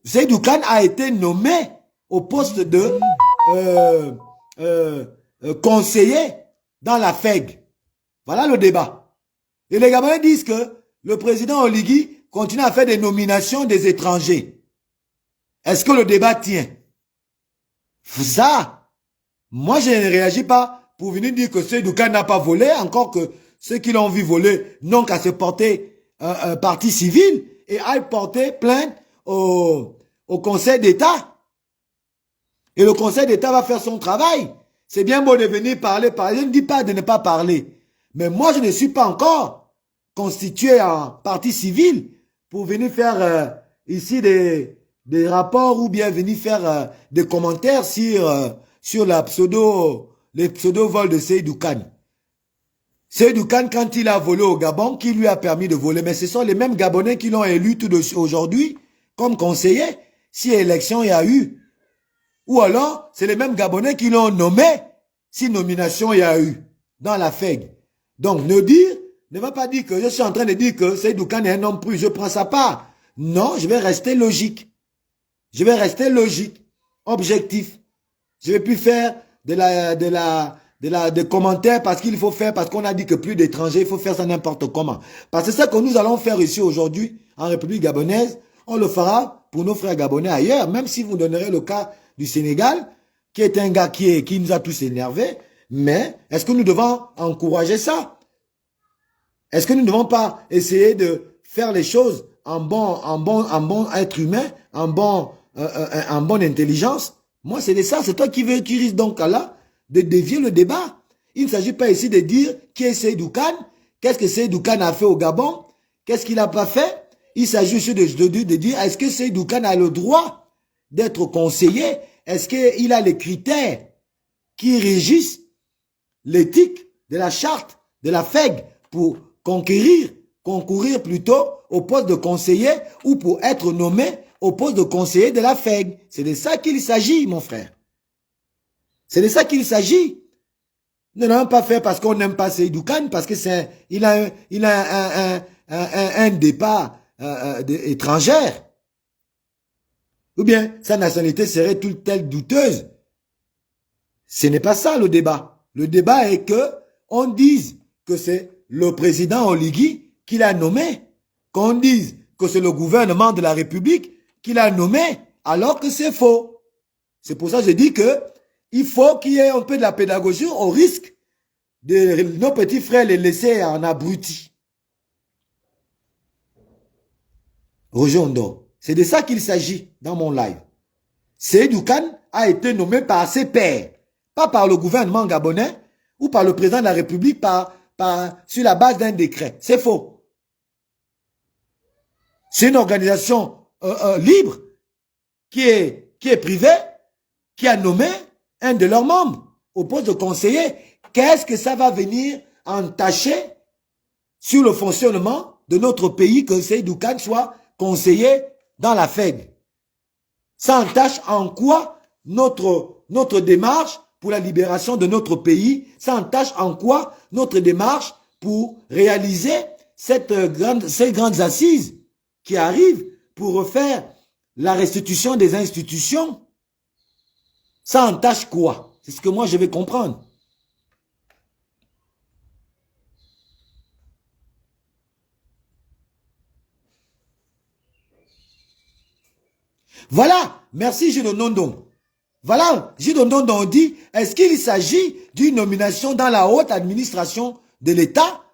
Seydou Kane a été nommé au poste de conseiller dans la FEG. Voilà le débat. Et les Gabonais disent que le président Oligui continue à faire des nominations des étrangers. Est-ce que le débat tient? Ça, moi je ne réagis pas pour venir dire que Seydou Kane n'a pas volé, encore que ceux qui l'ont vu voler n'ont qu'à se porter partie civile et aillent porter plainte au Conseil d'État. Et le Conseil d'État va faire son travail. C'est bien beau de venir parler. Je ne dis pas de ne pas parler. Mais moi, je ne suis pas encore constitué en partie civile pour venir faire ici des rapports ou bien venir faire des commentaires sur les pseudo-vols de Seydou Kane. Seydou Kane, quand il a volé au Gabon, qui lui a permis de voler, mais ce sont les mêmes Gabonais qui l'ont élu tout aujourd'hui comme conseiller, si élection il y a eu. Ou alors, c'est les mêmes Gabonais qui l'ont nommé, si nomination il y a eu, dans la FEG. Donc, ne va pas dire que je suis en train de dire que Seydou Kane est un homme pur, je prends sa part. Non, je vais rester logique. Je vais rester logique, objectif. Je ne vais plus faire des commentaires parce qu'il faut faire, parce qu'on a dit que plus d'étrangers, il faut faire ça n'importe comment. Parce que c'est ça que nous allons faire ici aujourd'hui, en République gabonaise, on le fera pour nos frères gabonais ailleurs, même si vous donnerez le cas du Sénégal, qui est un gars qui nous a tous énervés, mais est-ce que nous devons encourager ça? Est-ce que nous ne devons pas essayer de faire les choses en bon être humain, en bonne intelligence? Moi, c'est de ça, c'est toi qui risque donc là de dévier le débat. Il ne s'agit pas ici de dire qui est Seydou Kane, qu'est-ce que Seydou Kane a fait au Gabon, qu'est-ce qu'il n'a pas fait. Il s'agit juste de dire, est-ce que Seydou Kane a le droit d'être conseiller? Est-ce qu'il a les critères qui régissent l'éthique de la charte de la FEG pour concourir plutôt au poste de conseiller ou pour être nommé au poste de conseiller de la FEG? C'est de ça qu'il s'agit, mon frère. C'est de ça qu'il s'agit. Ne l'avons pas fait parce qu'on n'aime pas Seydou Kane, parce que il a un départ étrangère. Ou bien sa nationalité serait toute telle douteuse. Ce n'est pas ça le débat. Le débat est que on dise que c'est le président Oligui qui l'a nommé, qu'on dise que c'est le gouvernement de la République qui l'a nommé, alors que c'est faux. C'est pour ça que je dis que il faut qu'il y ait un peu de la pédagogie au risque de nos petits frères les laisser en abrutis. Roger Ondo, c'est de ça qu'il s'agit dans mon live. Seydou Kane a été nommé par ses pairs, pas par le gouvernement gabonais ou par le président de la République sur la base d'un décret. C'est faux. C'est une organisation libre qui est privée, qui a nommé un de leurs membres au poste de conseiller. Qu'est-ce que ça va venir entacher sur le fonctionnement de notre pays que Seydou Kane soit conseiller dans la FEG? Ça entache en quoi notre démarche pour la libération de notre pays? Ça entache en quoi notre démarche pour réaliser ces grandes assises qui arrivent pour refaire la restitution des institutions? Ça entache quoi? C'est ce que moi je vais comprendre. Voilà, merci Gilles Nondon. Voilà, Gilles Nondon dit, est-ce qu'il s'agit d'une nomination dans la haute administration de l'État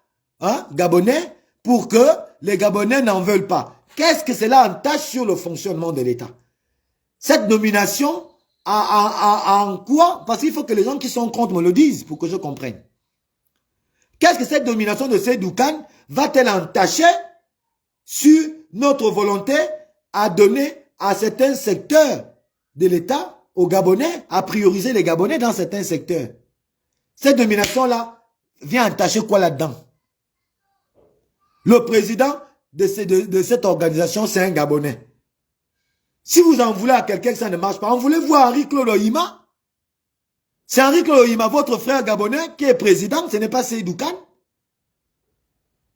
gabonais pour que les Gabonais n'en veulent pas? Qu'est-ce que cela entache sur le fonctionnement de l'État? Cette nomination en quoi? Parce qu'il faut que les gens qui sont contre me le disent pour que je comprenne. Qu'est-ce que cette nomination de Seydou Kane va-t-elle entacher sur notre volonté à donner à certains secteurs de l'État, aux Gabonais, à prioriser les Gabonais dans certains secteurs? Cette nomination-là vient entacher quoi là-dedans? Le président de cette organisation, c'est un Gabonais. Si vous en voulez à quelqu'un que ça ne marche pas, en voulez-vous à Henri-Claude Ohima? C'est Henri-Claude Ohima, votre frère gabonais, qui est président, ce n'est pas Seydou Kane.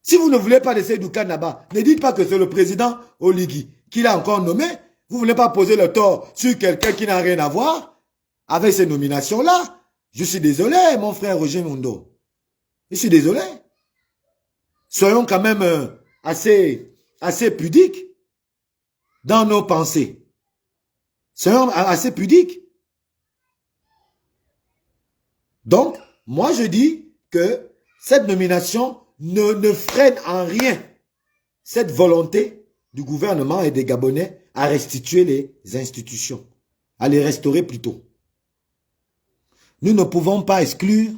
Si vous ne voulez pas de Seydou Kane là-bas, ne dites pas que c'est le président Oligui qui l'a encore nommé. Vous ne voulez pas poser le tort sur quelqu'un qui n'a rien à voir avec ces nominations-là. Je suis désolé, mon frère Roger Mondo. Je suis désolé. Soyons quand même assez pudiques dans nos pensées. Soyons assez pudiques. Donc, moi je dis que cette nomination ne freine en rien cette volonté du gouvernement et des Gabonais à restituer les institutions, à les restaurer plutôt. Nous ne pouvons pas exclure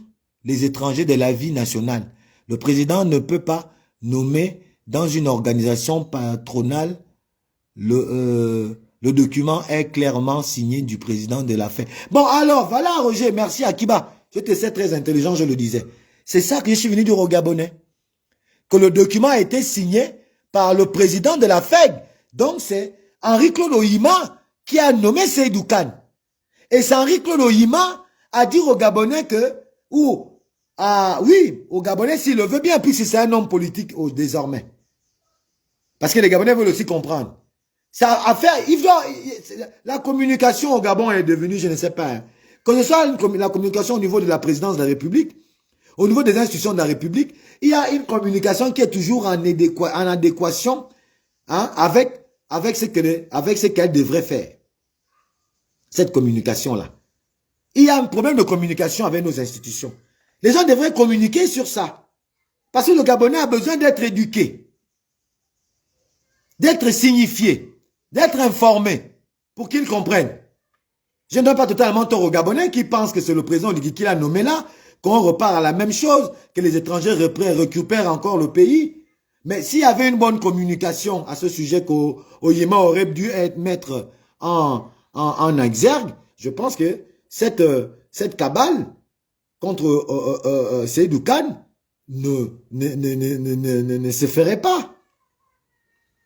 les étrangers de la vie nationale. Le président ne peut pas nommer dans une organisation patronale. Le document est clairement signé du président de la FED. Bon, alors, voilà, Roger, merci Akiba. Je te sais très intelligent, je le disais. C'est ça que je suis venu dire aux Gabonais. Que le document a été signé par le président de la FEG. Donc, c'est Henri-Claude Ohima qui a nommé Seydou Kane. Et c'est Henri-Claude Ohima à dire aux Gabonais que, oui, aux Gabonais s'il le veut bien, puisque c'est un homme politique désormais. Parce que les Gabonais veulent aussi comprendre. Ça a fait, la communication au Gabon est devenue, je ne sais pas, hein, que ce soit la communication au niveau de la présidence de la République, au niveau des institutions de la République, il y a une communication qui est toujours en adéquation, hein, avec ce qu'elle devrait faire. Cette communication-là. Il y a un problème de communication avec nos institutions. Les gens devraient communiquer sur ça. Parce que le Gabonais a besoin d'être éduqué, d'être signifié, d'être informé, pour qu'ils comprennent. Je ne donne pas totalement tort aux Gabonais qui pensent que c'est le président qui l'a nommé là, qu'on repart à la même chose, que les étrangers récupèrent encore le pays. Mais s'il y avait une bonne communication à ce sujet qu'Oyema aurait dû mettre en exergue, je pense que cette cabale contre Seydou Kane ne se ferait pas.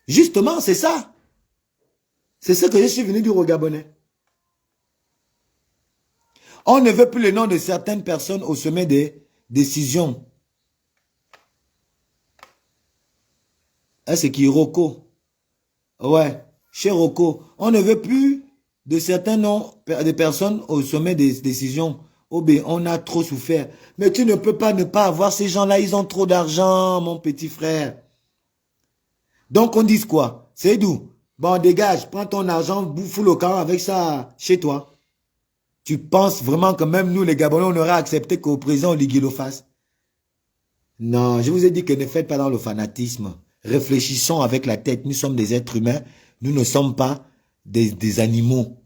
Justement, c'est ça. C'est ce que je suis venu dire aux Gabonais. On ne veut plus le nom de certaines personnes au sommet des décisions. Ah, c'est qui, Rocco? Ouais, chez Rocco. On ne veut plus de certains noms de personnes au sommet des décisions. Oh ben, on a trop souffert. Mais tu ne peux pas ne pas avoir ces gens-là. Ils ont trop d'argent, mon petit frère. Donc, on dit quoi? C'est d'où? Bon, dégage, prends ton argent, bouffe le camp avec ça chez toi. Tu penses vraiment que même nous, les Gabonais, on aurait accepté qu'au président Oligui le fasse? Non, je vous ai dit que ne faites pas dans le fanatisme. Réfléchissons avec la tête. Nous sommes des êtres humains. Nous ne sommes pas des animaux.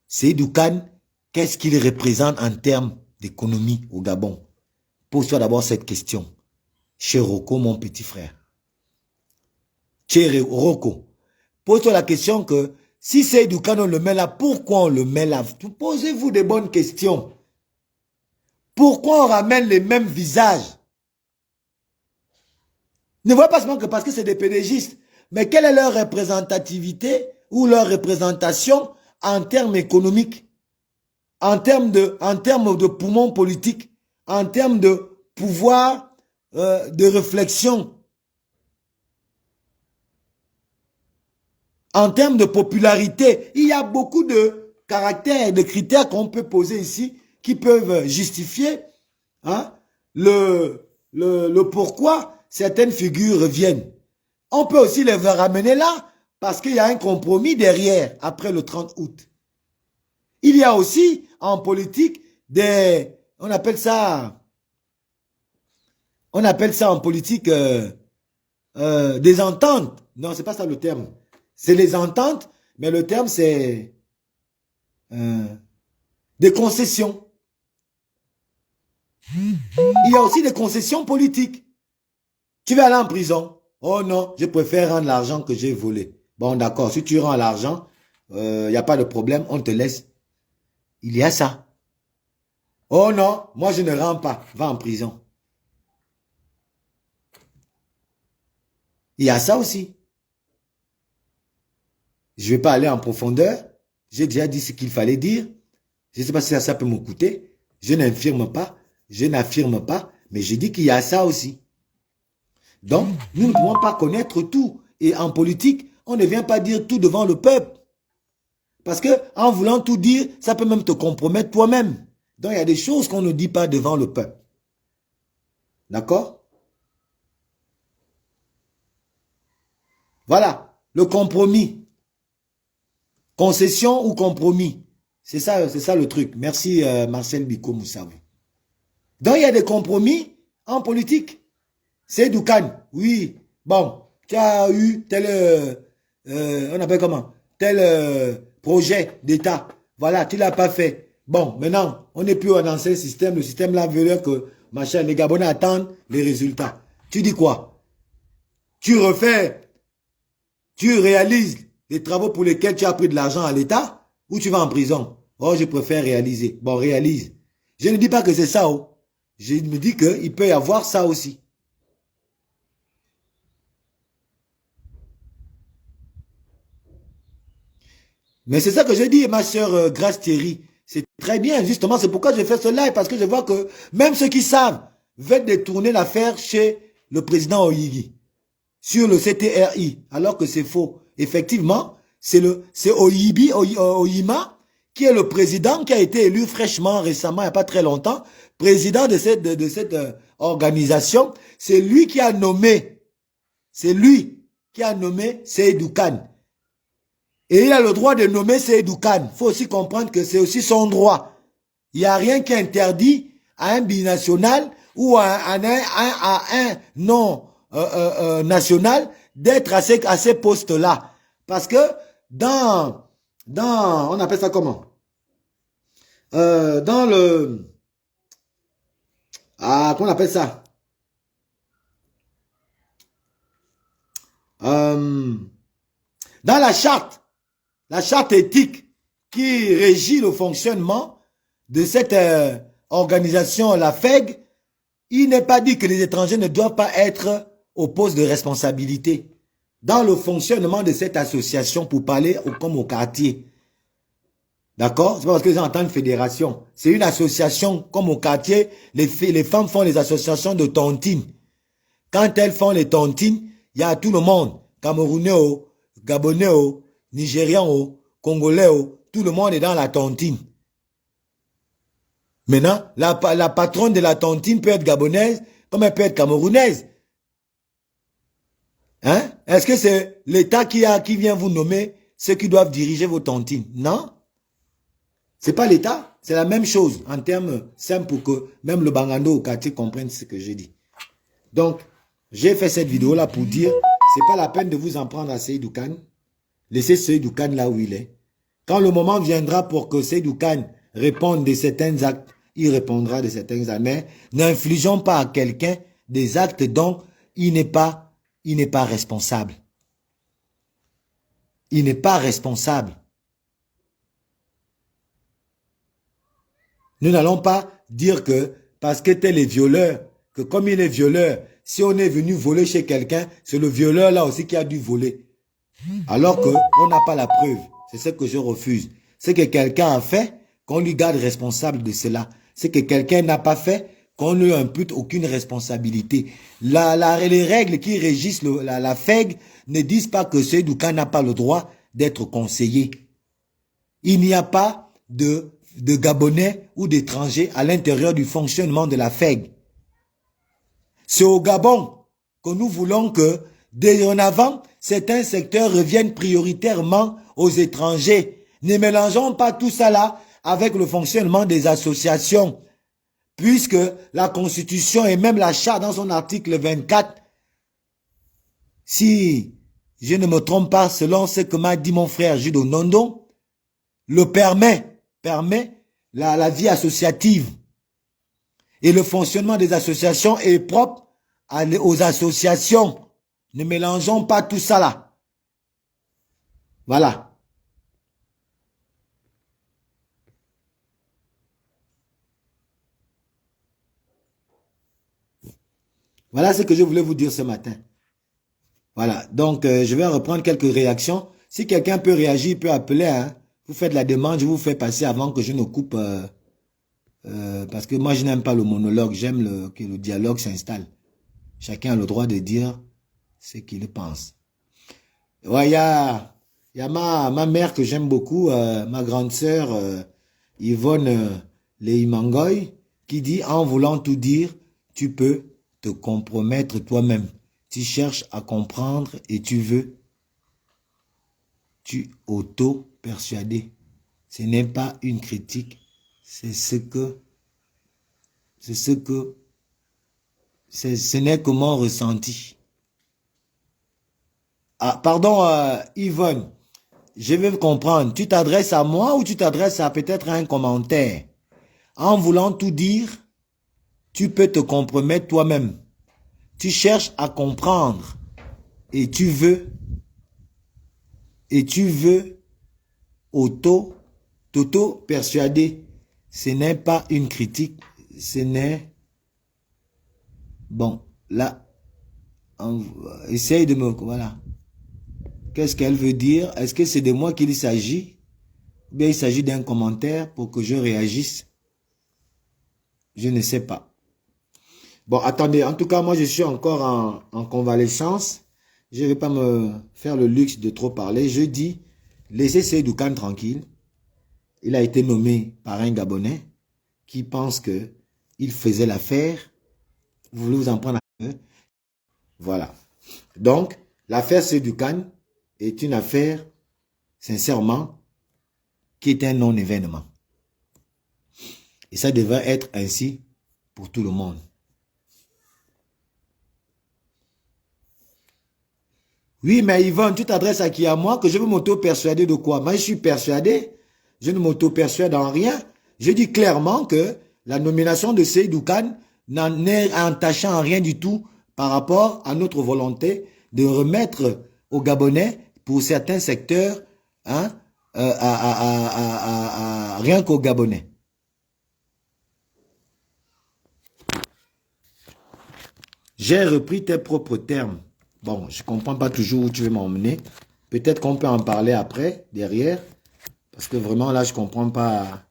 Seydou Kane, qu'est-ce qu'il représente en termes d'économie au Gabon? Pose-toi d'abord cette question. Chez Rocco, mon petit frère. Chez Rocco. Pose-toi la question que si Seydou Kane, on le met là, pourquoi on le met là? Posez-vous des bonnes questions. Pourquoi on ramène les mêmes visages? Ne voyez pas seulement que parce que c'est des pédégistes, mais quelle est leur représentativité ou leur représentation en termes économiques, en termes de poumons politiques, en termes de pouvoir de réflexion, en termes de popularité. Il y a beaucoup de caractères et de critères qu'on peut poser ici qui peuvent justifier, hein, le pourquoi certaines figures reviennent. On peut aussi les ramener là parce qu'il y a un compromis derrière après le 30 août. Il y a aussi en politique on appelle ça en politique des ententes. Non, c'est pas ça le terme. C'est les ententes, mais le terme c'est des concessions. Il y a aussi des concessions politiques. Tu vas aller en prison. Oh non, je préfère rendre l'argent que j'ai volé. Bon, d'accord, si tu rends l'argent, il n'y a pas de problème, on te laisse. Il y a ça. Oh non, moi je ne rends pas, va en prison. Il y a ça aussi. Je ne vais pas aller en profondeur. J'ai déjà dit ce qu'il fallait dire. Je ne sais pas si ça peut me coûter. Je n'affirme pas, mais je dis qu'il y a ça aussi. Donc, nous ne pouvons pas connaître tout. Et en politique, on ne vient pas dire tout devant le peuple. Parce que en voulant tout dire, ça peut même te compromettre toi-même. Donc, il y a des choses qu'on ne dit pas devant le peuple. D'accord? Voilà, le compromis. Concession ou compromis. C'est ça le truc. Merci Marcel Biko Moussaoui. Donc, il y a des compromis en politique. C'est Doukan, oui. Bon, tu as eu tel, on appelle comment? Tel projet d'État. Voilà, tu ne l'as pas fait. Bon, maintenant, on n'est plus dans ce système. Le système là veut que, machin, les Gabonais attendent les résultats. Tu dis quoi? Tu refais, tu réalises les travaux pour lesquels tu as pris de l'argent à l'État ou tu vas en prison? Oh, je préfère réaliser. Bon, réalise. Je ne dis pas que c'est ça. Oh. Je me dis qu'il peut y avoir ça aussi. Mais c'est ça que je dis, ma soeur Grace Thierry. C'est très bien, justement. C'est pourquoi je fais ce live, parce que je vois que même ceux qui savent veulent détourner l'affaire chez le président Oyigi, sur le CTRI, alors que c'est faux. Effectivement, c'est Oyima, qui est le président, qui a été élu fraîchement, récemment, il n'y a pas très longtemps, président de cette organisation. C'est lui qui a nommé, Seydou Khan. Et il a le droit de nommer Seydou Khan. Il faut aussi comprendre que c'est aussi son droit. Il n'y a rien qui interdit à un binational ou à un non national d'être à ces postes-là. Parce que on appelle ça comment? Dans le, comment on appelle ça? Dans la charte éthique qui régit le fonctionnement de cette organisation, la FEG, il n'est pas dit que les étrangers ne doivent pas être au poste de responsabilité dans le fonctionnement de cette association, pour parler comme au quartier. D'accord? C'est pas parce que les gens entendent fédération. C'est une association comme au quartier. Les femmes font les associations de tontines. Quand elles font les tontines, il y a tout le monde. Camerounais, Gabonais, Nigérians, Congolais, tout le monde est dans la tontine. Maintenant, la patronne de la tontine peut être gabonaise, comme elle peut être camerounaise. Hein? Est-ce que c'est l'État qui vient vous nommer ceux qui doivent diriger vos tontines? Non. C'est pas l'État. C'est la même chose en termes simples pour que même le Bangando au quartier comprenne ce que j'ai dit. Donc, j'ai fait cette vidéo-là pour dire, c'est pas la peine de vous en prendre à Seydou Khan. Laissez Seydou Khan là où il est. Quand le moment viendra pour que Seydou Khan réponde de certains actes, il répondra de certains actes. Mais n'infligeons pas à quelqu'un des actes dont il n'est pas responsable. Il n'est pas responsable. Nous n'allons pas dire que parce que tel est violeur, que comme il est violeur, si on est venu voler chez quelqu'un, c'est le violeur là aussi qui a dû voler. Alors qu'on n'a pas la preuve. C'est ce que je refuse. C'est que quelqu'un a fait, qu'on lui garde responsable de cela. C'est que quelqu'un n'a pas fait, qu'on ne lui impute aucune responsabilité. Les règles qui régissent la FEG ne disent pas que Seydou Khan n'a pas le droit d'être conseiller. Il n'y a pas de Gabonais ou d'étrangers à l'intérieur du fonctionnement de la FEG. C'est au Gabon que nous voulons que, dorénavant, certains secteurs reviennent prioritairement aux étrangers. Ne mélangeons pas tout ça là avec le fonctionnement des associations, puisque la Constitution et même la Charte dans son article 24, si je ne me trompe pas, selon ce que m'a dit mon frère Judo Nondo, le permet la vie associative. Et le fonctionnement des associations est propre aux associations. Ne mélangeons pas tout ça là. Voilà. Voilà ce que je voulais vous dire ce matin. Voilà. Donc, je vais reprendre quelques réactions. Si quelqu'un peut réagir, il peut appeler. Hein. Vous faites la demande, je vous fais passer avant que je ne coupe. Parce que moi, je n'aime pas le monologue. J'aime que le dialogue s'installe. Chacun a le droit de dire ce qu'il pense. Ouais, il y a ma mère que j'aime beaucoup, ma grande sœur Yvonne Leimangoy, qui dit, en voulant tout dire, tu peux te compromettre toi-même. Tu cherches à comprendre et tu auto-persuader. Ce n'est pas une critique, c'est C'est ce que... Ce n'est que mon ressenti. Ah, pardon, Yvonne. Je veux comprendre. Tu t'adresses à moi ou tu t'adresses à peut-être un commentaire? En voulant tout dire, tu peux te compromettre toi-même. Tu cherches à comprendre et tu veux t'auto-persuader. Ce n'est pas une critique, ce n'est... Bon, là, essaye de me... Voilà. Qu'est-ce qu'elle veut dire? Est-ce que c'est de moi qu'il s'agit? Ou bien il s'agit d'un commentaire pour que je réagisse? Je ne sais pas. Bon, attendez. En tout cas, moi, je suis encore en convalescence. Je ne vais pas me faire le luxe de trop parler. Je dis, laissez Seydou Kane tranquille. Il a été nommé par un Gabonais qui pense qu'il faisait l'affaire. Vous voulez vous en prendre à eux? Voilà. Donc, l'affaire Seydou Kane est une affaire, sincèrement, qui est un non-événement. Et ça devrait être ainsi pour tout le monde. Oui, mais Yvonne, tu t'adresses à qui? À moi? Que je veux m'auto-persuader de quoi? Moi, je suis persuadé. Je ne m'auto-persuade en rien. Je dis clairement que la nomination de Seydou Kane n'en est entachant en rien du tout par rapport à notre volonté de remettre aux Gabonais, pour certains secteurs, hein, rien qu'aux Gabonais. J'ai repris tes propres termes. Bon, je ne comprends pas toujours où tu veux m'emmener. Peut-être qu'on peut en parler après, derrière. Parce que vraiment, là, je ne comprends pas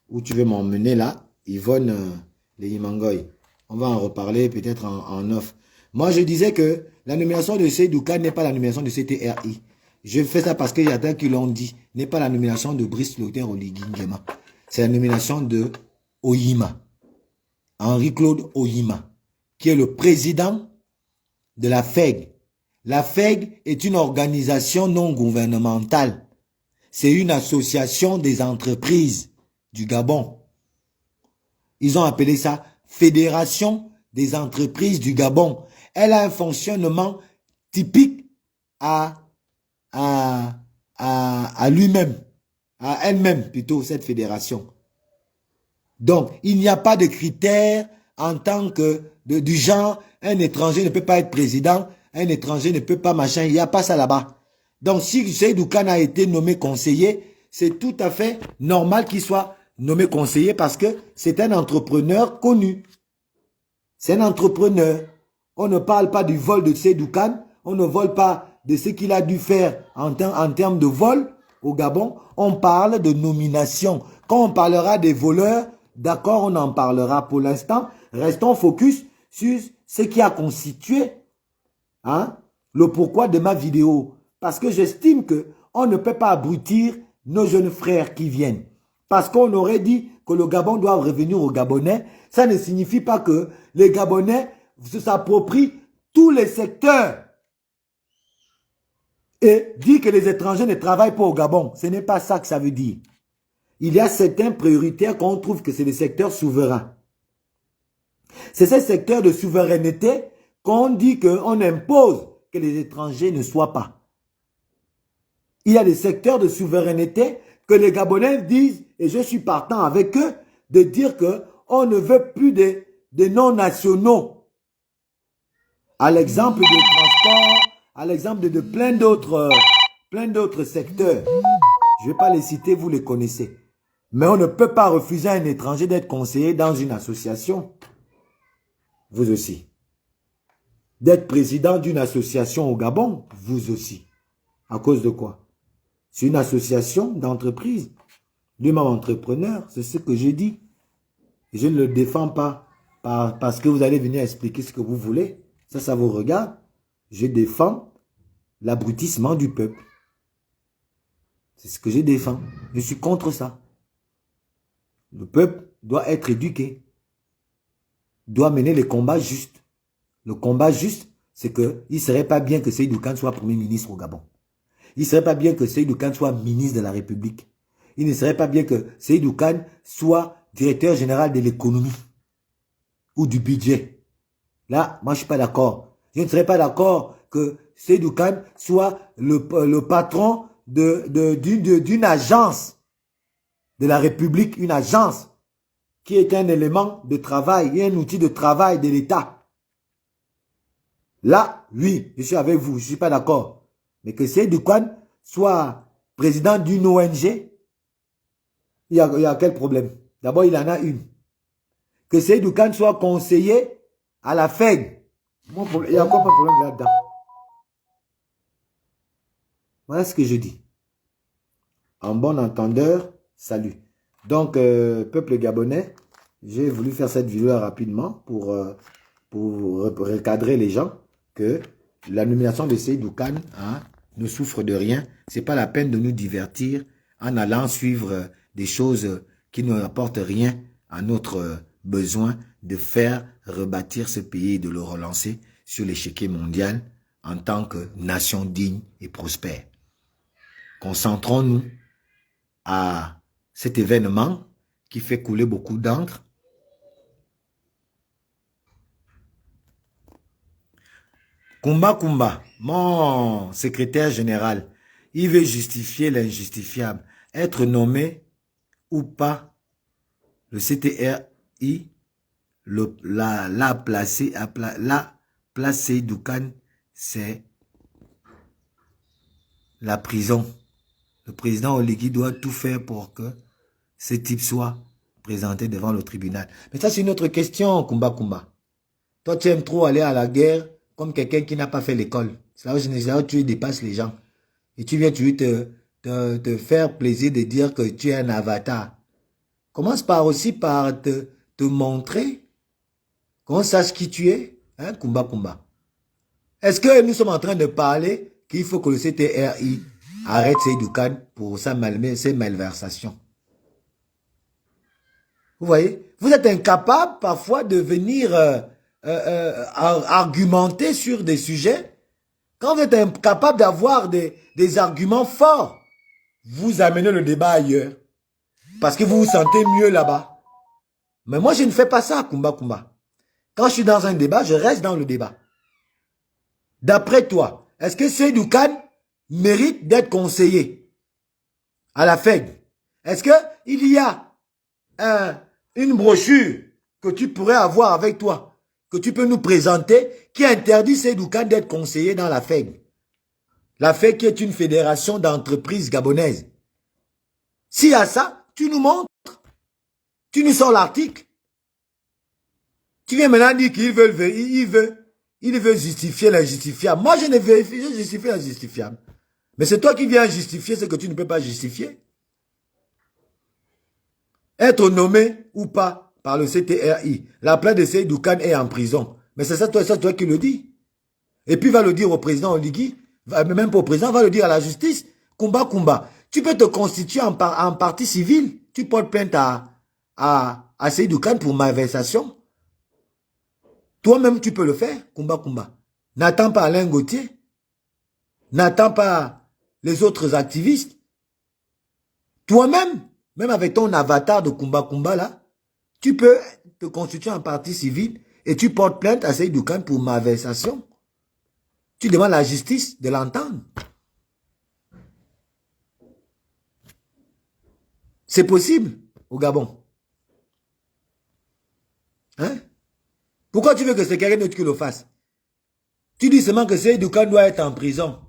où tu veux m'emmener, là. Yvonne, les Imangoy. On va en reparler peut-être en off. Moi, je disais que la nomination de Seydou Kane n'est pas la nomination de CTRI. Je fais ça parce qu'il y a des qui l'ont dit. N'est pas la nomination de Brice Clotaire Oligui Nguema. C'est la nomination de Oyima. Henri-Claude Oyima, qui est le président de la FEG. La FEG est une organisation non gouvernementale. C'est une association des entreprises du Gabon. Ils ont appelé ça Fédération des entreprises du Gabon. Elle a un fonctionnement typique à lui-même, à elle-même plutôt, cette fédération. Donc, il n'y a pas de critères en tant que du genre, un étranger ne peut pas être président, un étranger ne peut pas machin, il n'y a pas ça là-bas. Donc, si Seydou Kane a été nommé conseiller, c'est tout à fait normal qu'il soit nommé conseiller parce que c'est un entrepreneur connu. C'est un entrepreneur. On ne parle pas du vol de Seydou Kane, on ne vole pas de ce qu'il a dû faire en termes de vol au Gabon, on parle de nomination. Quand on parlera des voleurs, d'accord, on en parlera. Pour l'instant, restons focus sur ce qui a constitué le pourquoi de ma vidéo. Parce que j'estime qu'on ne peut pas abrutir nos jeunes frères qui viennent. Parce qu'on aurait dit que le Gabon doit revenir aux Gabonais. Ça ne signifie pas que les Gabonais s'approprient tous les secteurs. Et dire que les étrangers ne travaillent pas au Gabon, ce n'est pas ça que ça veut dire. Il y a certains prioritaires qu'on trouve que c'est des secteurs souverains. C'est ces secteurs de souveraineté qu'on dit qu'on impose que les étrangers ne soient pas. Il y a des secteurs de souveraineté que les Gabonais disent, et je suis partant avec eux, de dire qu'on ne veut plus de non-nationaux. À l'exemple du transport, à l'exemple de plein d'autres secteurs. Je ne vais pas les citer, vous les connaissez. Mais on ne peut pas refuser à un étranger d'être conseiller dans une association. Vous aussi. D'être président d'une association au Gabon, vous aussi. À cause de quoi? C'est une association d'entreprise. Lui-même entrepreneur, c'est ce que je dis. Et je ne le défends pas parce que vous allez venir expliquer ce que vous voulez. Ça vous regarde. Je défends l'abrutissement du peuple. C'est ce que je défends. Je suis contre ça. Le peuple doit être éduqué. Doit mener les combats justes. Le combat juste, c'est qu'il ne serait pas bien que Seydou Kane soit Premier ministre au Gabon. Il ne serait pas bien que Seydou Kane soit ministre de la République. Il ne serait pas bien que Seydou Kane soit directeur général de l'économie. ou du budget. Là, moi, je ne suis pas d'accord. Je ne serais pas d'accord que Seydou Kane soit le patron d'une agence de la République, une agence qui est un élément de travail et un outil de travail de l'État. Là, oui, je suis avec vous, je ne suis pas d'accord. Mais que Seydou Kane soit président d'une ONG, il y a quel problème? D'abord, il en a une. Que Seydou Kane soit conseiller à la FEG. Il y a quoi de problème là-dedans? Voilà ce que je dis. En bon entendeur, salut. Donc, peuple gabonais, j'ai voulu faire cette vidéo rapidement pour recadrer les gens que la nomination de Seydou Kane ne souffre de rien. Ce n'est pas la peine de nous divertir en allant suivre des choses qui ne apportent rien à notre besoin de faire rebâtir ce pays et de le relancer sur l'échiquier mondial en tant que nation digne et prospère. Concentrons-nous à cet événement qui fait couler beaucoup d'encre. Kumba Kumba, mon secrétaire général, il veut justifier l'injustifiable. Être nommé ou pas, le CTRI l'a placé Doukan, c'est la prison. Le président Oligui doit tout faire pour que ce type soit présenté devant le tribunal. Mais ça, c'est une autre question, Kumba Kumba. Toi, tu aimes trop aller à la guerre comme quelqu'un qui n'a pas fait l'école. C'est là où tu dépasses les gens. Et tu viens te faire plaisir de dire que tu es un avatar. Commence aussi par te montrer, qu'on sache qui tu es, hein, Kumba Kumba. Est-ce que nous sommes en train de parler qu'il faut que le CTRI arrête Seydou Kane pour ses malversations? Vous voyez? Vous êtes incapable parfois de venir argumenter sur des sujets. Quand vous êtes incapable d'avoir des arguments forts, vous amenez le débat ailleurs. Parce que vous vous sentez mieux là-bas. Mais moi, je ne fais pas ça, Kumba Kumba. Quand je suis dans un débat, je reste dans le débat. D'après toi, est-ce que Seydou Kane mérite d'être conseiller à la FED? Est-ce qu'il y a une brochure que tu pourrais avoir avec toi, que tu peux nous présenter, qui interdit Seydou Kane d'être conseiller dans la FED? La FED qui est une fédération d'entreprises gabonaises. S'il y a ça, tu nous montres. Tu nous sors l'article. Tu viens maintenant dire qu'il veut justifier l'injustifiable. Moi, je ne veux justifier l'injustifiable. Mais c'est toi qui viens justifier ce que tu ne peux pas justifier. Être nommé ou pas par le CTRI. La plainte de Seydou Kane est en prison. Mais c'est ça toi qui le dis. Et puis va le dire au président Oligui, même pas au président, va le dire à la justice. Kumba Kumba. Tu peux te constituer en partie civile. Tu portes plainte à Seydou Kane pour malversation. Toi-même, tu peux le faire, Kumba Kumba. N'attends pas Alain Gauthier. N'attends pas les autres activistes. Toi-même, même avec ton avatar de Kumba Kumba là, tu peux te constituer en partie civile et tu portes plainte à Seydou Kane pour malversation. Tu demandes à la justice de l'entendre. C'est possible au Gabon. Hein? Pourquoi tu veux que c'est quelqu'un d'autre qui le fasse? Tu dis seulement que Seydou Kane doit être en prison.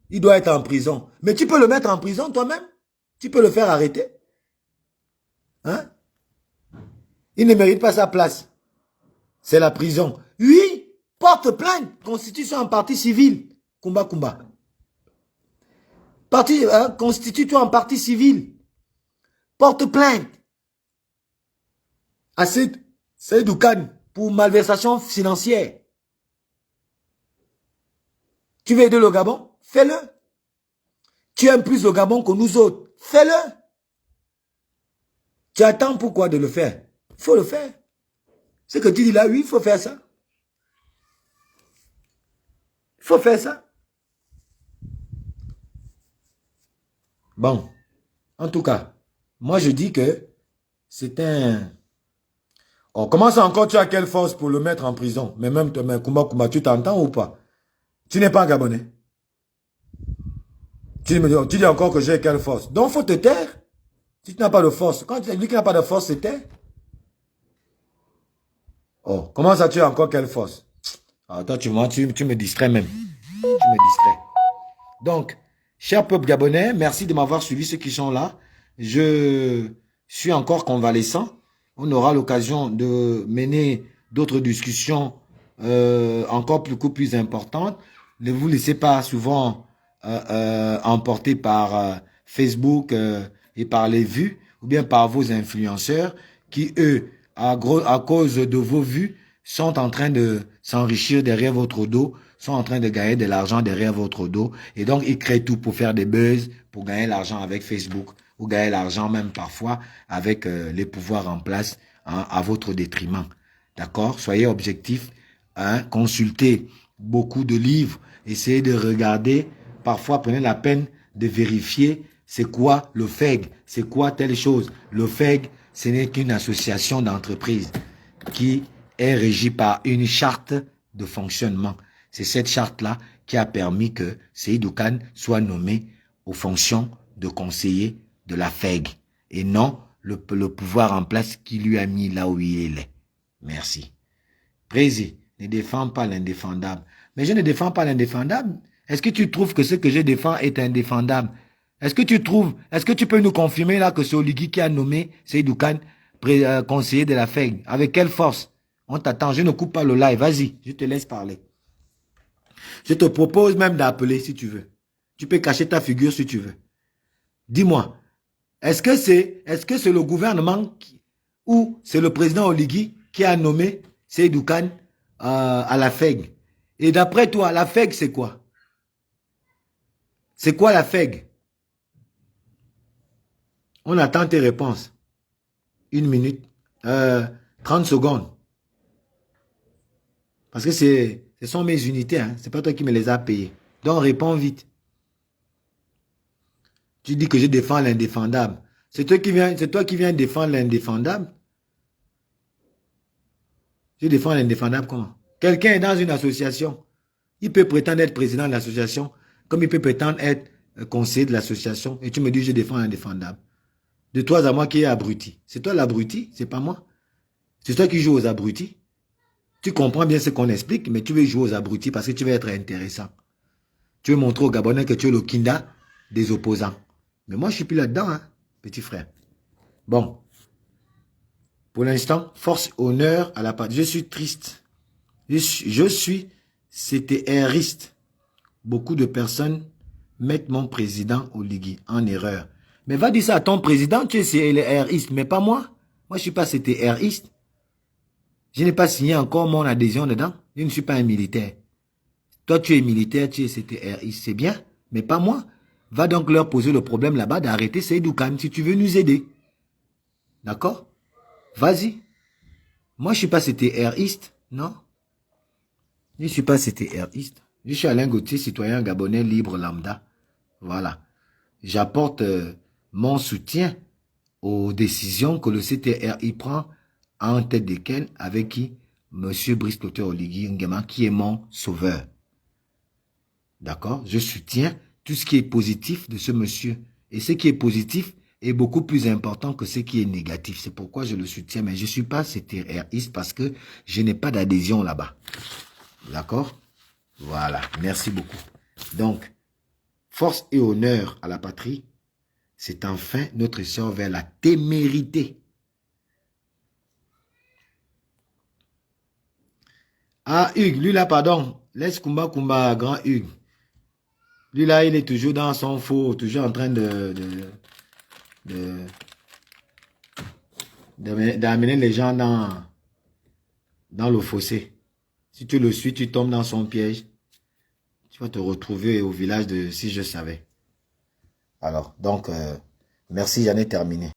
Il doit être en prison. Mais tu peux le mettre en prison toi-même. Tu peux le faire arrêter. Hein? Il ne mérite pas sa place. C'est la prison. Oui, porte plainte. Constitution en partie civile. Kumba Kumba. Constitue-toi en partie civile. Porte plainte à Seydou Kane pour malversation financière. Tu veux aider le Gabon? Fais-le. Tu aimes plus le Gabon que nous autres? Fais-le. Tu attends pourquoi de le faire? Il faut le faire. Ce que tu dis là, oui, il faut faire ça. Il faut faire ça. Bon, en tout cas, moi je dis que c'est un... Oh, comment ça encore, tu as quelle force pour le mettre en prison? Mais même, Kumba, tu t'entends ou pas? Tu n'es pas un Gabonais. Tu dis encore que j'ai quelle force? Donc, il faut te taire. Si tu n'as pas de force. Quand tu dis qu'il n'a pas de force, c'est taire. Oh, comment ça, tu as encore quelle force? Ah, toi, tu me distrais même. Tu me distrais. Donc, cher peuple gabonais, merci de m'avoir suivi, ceux qui sont là. Je suis encore convalescent. On aura l'occasion de mener d'autres discussions encore plus importantes. Ne vous laissez pas souvent emporter par Facebook et par les vues, ou bien par vos influenceurs qui, eux, à cause de vos vues, sont en train de s'enrichir derrière votre dos, sont en train de gagner de l'argent derrière votre dos. Et donc, ils créent tout pour faire des buzz, pour gagner l'argent avec Facebook, ou gagner l'argent même parfois avec les pouvoirs en place hein, à votre détriment. D'accord? Soyez objectifs, hein, consultez beaucoup de livres, essayez de regarder, parfois prenez la peine de vérifier c'est quoi le FEG, c'est quoi telle chose. Le FEG, ce n'est qu'une association d'entreprises qui est régie par une charte de fonctionnement. C'est cette charte-là qui a permis que Seydou Kane soit nommé aux fonctions de conseiller de la FEG et non le pouvoir en place qui lui a mis là où il est. Merci. Président, ne défends pas l'indéfendable. Mais je ne défends pas l'indéfendable. Est-ce que tu trouves que ce que je défends est indéfendable? Est-ce que tu peux nous confirmer là que c'est Oligui qui a nommé Seydou Kane conseiller de la FEG? Avec quelle force? On t'attend, je ne coupe pas le live. Vas-y, je te laisse parler. Je te propose même d'appeler si tu veux. Tu peux cacher ta figure si tu veux. Dis-moi, est-ce que c'est le gouvernement ou c'est le président Oligui qui a nommé Seydou Kane à la FEG? Et d'après toi, la FEG c'est quoi? C'est quoi la FEG? On attend tes réponses. 1 minute, 30 secondes. Parce que ce sont mes unités, hein. C'est pas toi qui me les as payées. Donc réponds vite. Tu dis que je défends l'indéfendable. C'est toi qui viens défendre l'indéfendable. Je défends l'indéfendable comment? Quelqu'un est dans une association. Il peut prétendre être président de l'association, comme il peut prétendre être conseiller de l'association. Et tu me dis je défends l'indéfendable. De toi à moi qui est abruti. C'est toi l'abruti, c'est pas moi. C'est toi qui joues aux abrutis. Tu comprends bien ce qu'on explique, mais tu veux jouer aux abrutis parce que tu veux être intéressant. Tu veux montrer aux Gabonais que tu es le kinda des opposants. Mais moi, je suis plus là-dedans, hein, petit frère. Bon. Pour l'instant, force, honneur à la patrie. Je suis triste. Je suis CTRiste. Beaucoup de personnes mettent mon président Oligui en erreur. Mais va dire ça à ton président, tu es CLRiste, mais pas moi. Moi, je suis pas CTRiste. Je n'ai pas signé encore mon adhésion dedans. Je ne suis pas un militaire. Toi, tu es militaire, tu es CTRiste, c'est bien, mais pas moi. Va donc leur poser le problème là-bas d'arrêter Seydou Kane si tu veux nous aider. D'accord? Vas-y. Moi, je ne suis pas CTRiste, non? Je ne suis pas CTRiste. Je suis Alain Gauthier, citoyen gabonais libre lambda. Voilà. J'apporte mon soutien aux décisions que le CTRI prend en tête desquelles, avec qui? Monsieur Brice Clotaire Oligui Nguema, qui est mon sauveur. D'accord? Je soutiens tout ce qui est positif de ce monsieur. Et ce qui est positif est beaucoup plus important que ce qui est négatif. C'est pourquoi je le soutiens. Mais je ne suis pas CTRiste parce que je n'ai pas d'adhésion là-bas. D'accord? Voilà. Merci beaucoup. Donc, force et honneur à la patrie, c'est enfin notre essor vers la témérité. Ah, Hugues, lui là, pardon. Laisse Kumba, grand Hugues. Lui là, il est toujours dans son faux, toujours en train d'amener les gens dans le fossé. Si tu le suis, tu tombes dans son piège. Tu vas te retrouver au village de Si je savais. Alors, donc, merci, j'en ai terminé.